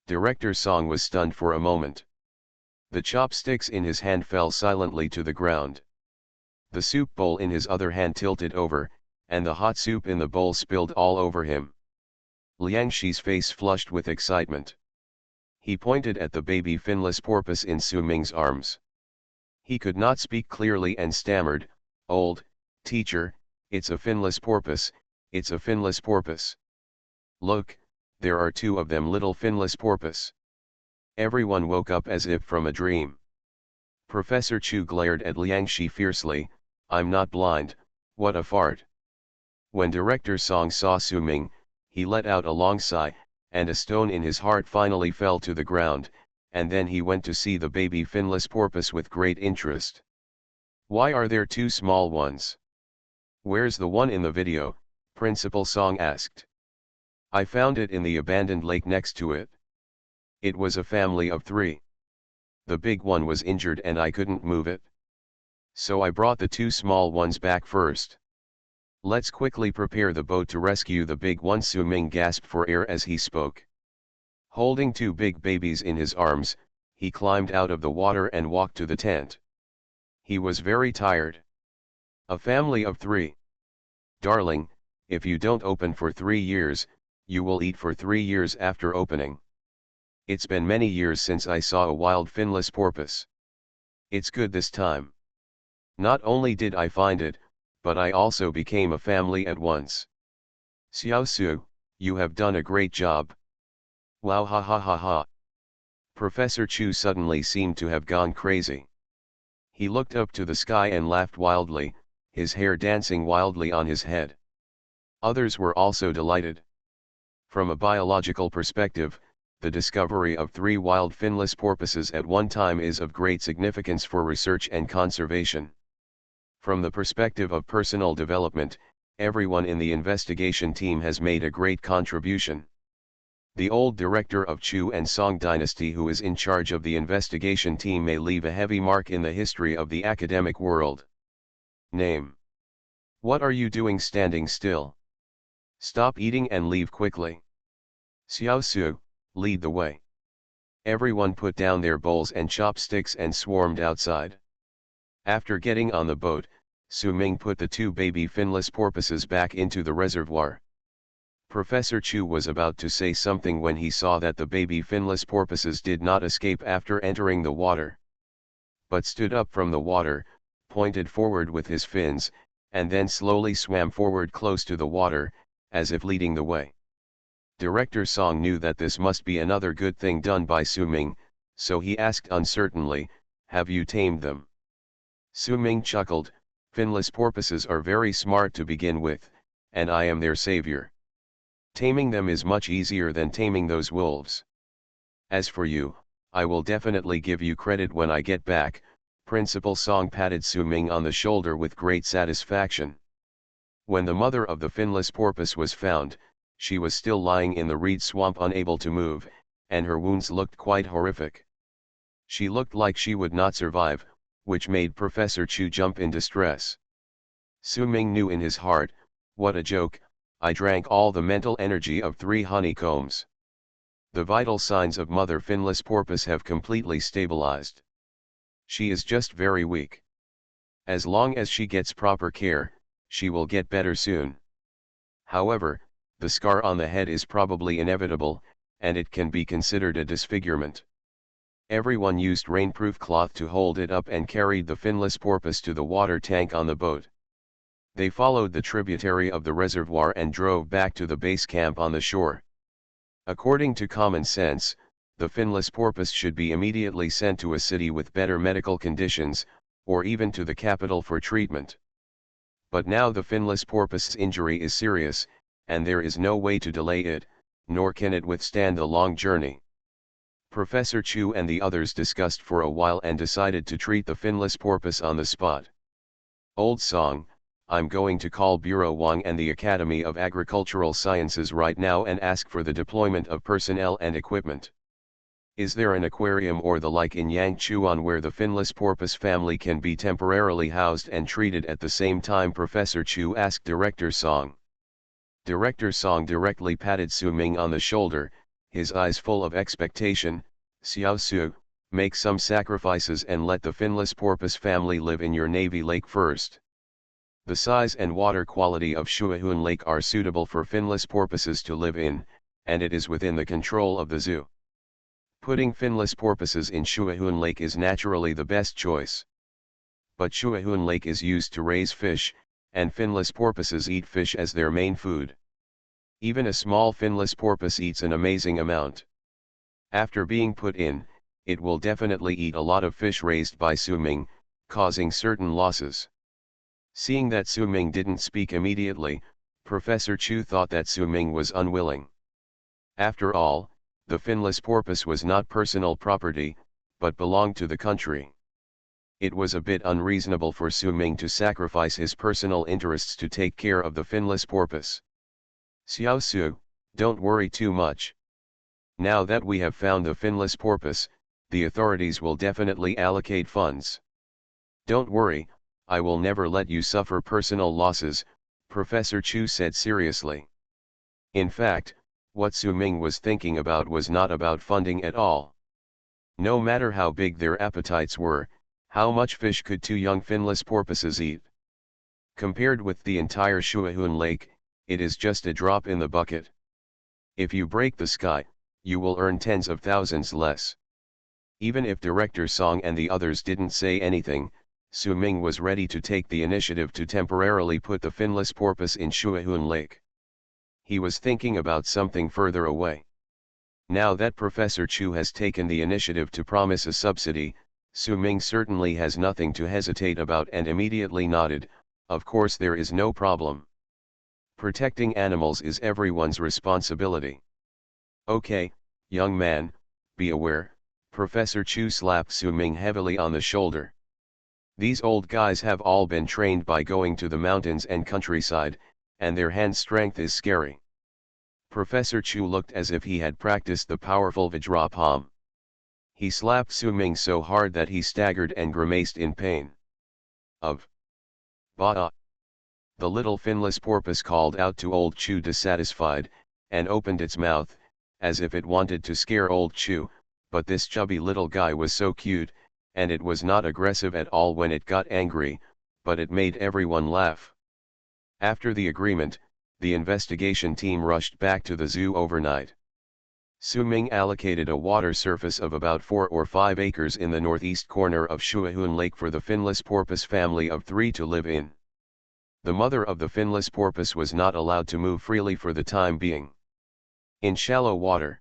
Director Song was stunned for a moment. The chopsticks in his hand fell silently to the ground. The soup bowl in his other hand tilted over, and the hot soup in the bowl spilled all over him. Liang Shi's face flushed with excitement. He pointed at the baby finless porpoise in Su Ming's arms. He could not speak clearly and stammered, "Old teacher, it's a finless porpoise, it's a finless porpoise. Look, there are two of them little finless porpoise." Everyone woke up as if from a dream. Professor Chu glared at Liang Shi fiercely, "I'm not blind, what a fart." When Director Song saw Su Ming, he let out a long sigh, and a stone in his heart finally fell to the ground, and then he went to see the baby finless porpoise with great interest. "Why are there two small ones? Where's the one in the video?" Principal Song asked. "I found it in the abandoned lake next to it. It was a family of 3. The big one was injured and I couldn't move it. So I brought the two small ones back first. Let's quickly prepare the boat to rescue the big one." Su Ming gasped for air as he spoke. Holding two big babies in his arms, he climbed out of the water and walked to the tent. He was very tired. "A family of 3. Darling, if you don't open for 3 years, you will eat for 3 years after opening. It's been many years since I saw a wild finless porpoise. It's good this time. Not only did I find it, but I also became a family at once. Xiao Su, you have done a great job. Wow, ha ha ha ha." Professor Chu suddenly seemed to have gone crazy. He looked up to the sky and laughed wildly, his hair dancing wildly on his head. Others were also delighted. From a biological perspective, the discovery of 3 wild finless porpoises at one time is of great significance for research and conservation. From the perspective of personal development, everyone in the investigation team has made a great contribution. The old director of Chu and Song dynasty who is in charge of the investigation team may leave a heavy mark in the history of the academic world. Name. What are you doing standing still? Stop eating and leave quickly. Xiao Su, lead the way. Everyone put down their bowls and chopsticks and swarmed outside. After getting on the boat, Su Ming put the 2 baby finless porpoises back into the reservoir. Professor Chu was about to say something when he saw that the baby finless porpoises did not escape after entering the water, but stood up from the water, pointed forward with his fins, and then slowly swam forward close to the water, as if leading the way. Director Song knew that this must be another good thing done by Su Ming, so he asked uncertainly, "Have you tamed them?" Su Ming chuckled, "Finless porpoises are very smart to begin with, and I am their savior. Taming them is much easier than taming those wolves. As for you, I will definitely give you credit when I get back." Principal Song patted Su Ming on the shoulder with great satisfaction. When the mother of the finless porpoise was found, she was still lying in the reed swamp unable to move, and her wounds looked quite horrific. She looked like she would not survive, which made Professor Chu jump in distress. Su Ming knew in his heart, "What a joke, I drank all the mental energy of 3 honeycombs. The vital signs of mother finless porpoise have completely stabilized. She is just very weak. As long as she gets proper care, she will get better soon. However, the scar on the head is probably inevitable, and it can be considered a disfigurement." Everyone used rainproof cloth to hold it up and carried the finless porpoise to the water tank on the boat. They followed the tributary of the reservoir and drove back to the base camp on the shore. According to common sense, the finless porpoise should be immediately sent to a city with better medical conditions, or even to the capital for treatment. But now the finless porpoise's injury is serious, and there is no way to delay it, nor can it withstand the long journey. Professor Chu and the others discussed for a while and decided to treat the finless porpoise on the spot. "Old Song, I'm going to call Bureau Wang and the Academy of Agricultural Sciences right now and ask for the deployment of personnel and equipment. Is there an aquarium or the like in Yangchuan where the finless porpoise family can be temporarily housed and treated at the same time?" Professor Chu asked Director Song. Director Song directly patted Su Ming on the shoulder, his eyes full of expectation. "Xiao Su, make some sacrifices and let the finless porpoise family live in your Navy Lake first. The size and water quality of Shuahun Lake are suitable for finless porpoises to live in, and it is within the control of the zoo. Putting finless porpoises in Shuahun Lake is naturally the best choice. But Shuahun Lake is used to raise fish, and finless porpoises eat fish as their main food. Even a small finless porpoise eats an amazing amount. After being put in, it will definitely eat a lot of fish raised by Su Ming, causing certain losses." Seeing that Su Ming didn't speak immediately, Professor Chu thought that Su Ming was unwilling. After all, the finless porpoise was not personal property, but belonged to the country. It was a bit unreasonable for Su Ming to sacrifice his personal interests to take care of the finless porpoise. "Xiao Su, don't worry too much. Now that we have found the finless porpoise, the authorities will definitely allocate funds. Don't worry, I will never let you suffer personal losses," Professor Chu said seriously. In fact, what Su Ming was thinking about was not about funding at all. No matter how big their appetites were, how much fish could 2 young finless porpoises eat? Compared with the entire Shuahun Lake, it is just a drop in the bucket. If you break the sky, you will earn tens of thousands less. Even if Director Song and the others didn't say anything, Su Ming was ready to take the initiative to temporarily put the finless porpoise in Shuahun Lake. He was thinking about something further away. Now that Professor Chu has taken the initiative to promise a subsidy, Su Ming certainly has nothing to hesitate about and immediately nodded, "Of course there is no problem. Protecting animals is everyone's responsibility. Okay, Young man, be aware, Professor Chu slapped Su Ming heavily on the shoulder. These old guys have all been trained by going to the mountains and countryside, and their hand strength is scary. Professor Chu looked as if he had practiced the powerful Vajra palm. He slapped Su Ming so hard that he staggered and grimaced in pain. Of Ba! The little finless porpoise called out to old Chu dissatisfied, and opened its mouth, as if it wanted to scare old Chu, but this chubby little guy was so cute, and it was not aggressive at all when it got angry, but it made everyone laugh. After the agreement, the investigation team rushed back to the zoo overnight. Su Ming allocated a water surface of about 4 or 5 acres in the northeast corner of Shuahun Lake for the finless porpoise family of 3 to live in. The mother of the finless porpoise was not allowed to move freely for the time being. In shallow water,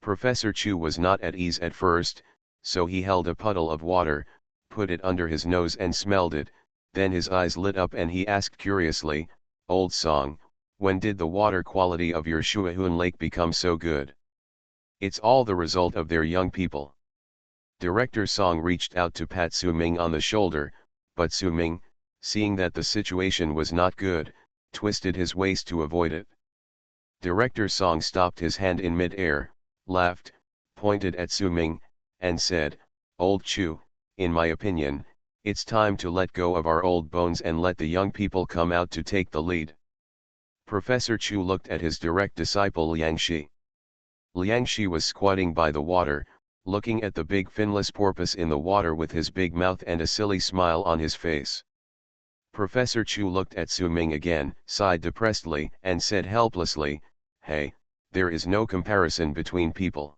Professor Chu was not at ease at first, so he held a puddle of water, put it under his nose and smelled it, then his eyes lit up and he asked curiously, "Old Song, when did the water quality of your Shuahun Lake become so good?" "It's all the result of their young people." Director Song reached out to pat Su Ming on the shoulder, but Su Ming, seeing that the situation was not good, twisted his waist to avoid it. Director Song stopped his hand in mid-air, laughed, pointed at Su Ming, and said, "Old Chu, in my opinion, it's time to let go of our old bones and let the young people come out to take the lead." Professor Chu looked at his direct disciple Liang Shi. Liang Shi was squatting by the water, looking at the big finless porpoise in the water with his big mouth and a silly smile on his face. Professor Chu looked at Su Ming again, sighed depressedly, and said helplessly, "Hey, there is no comparison between people.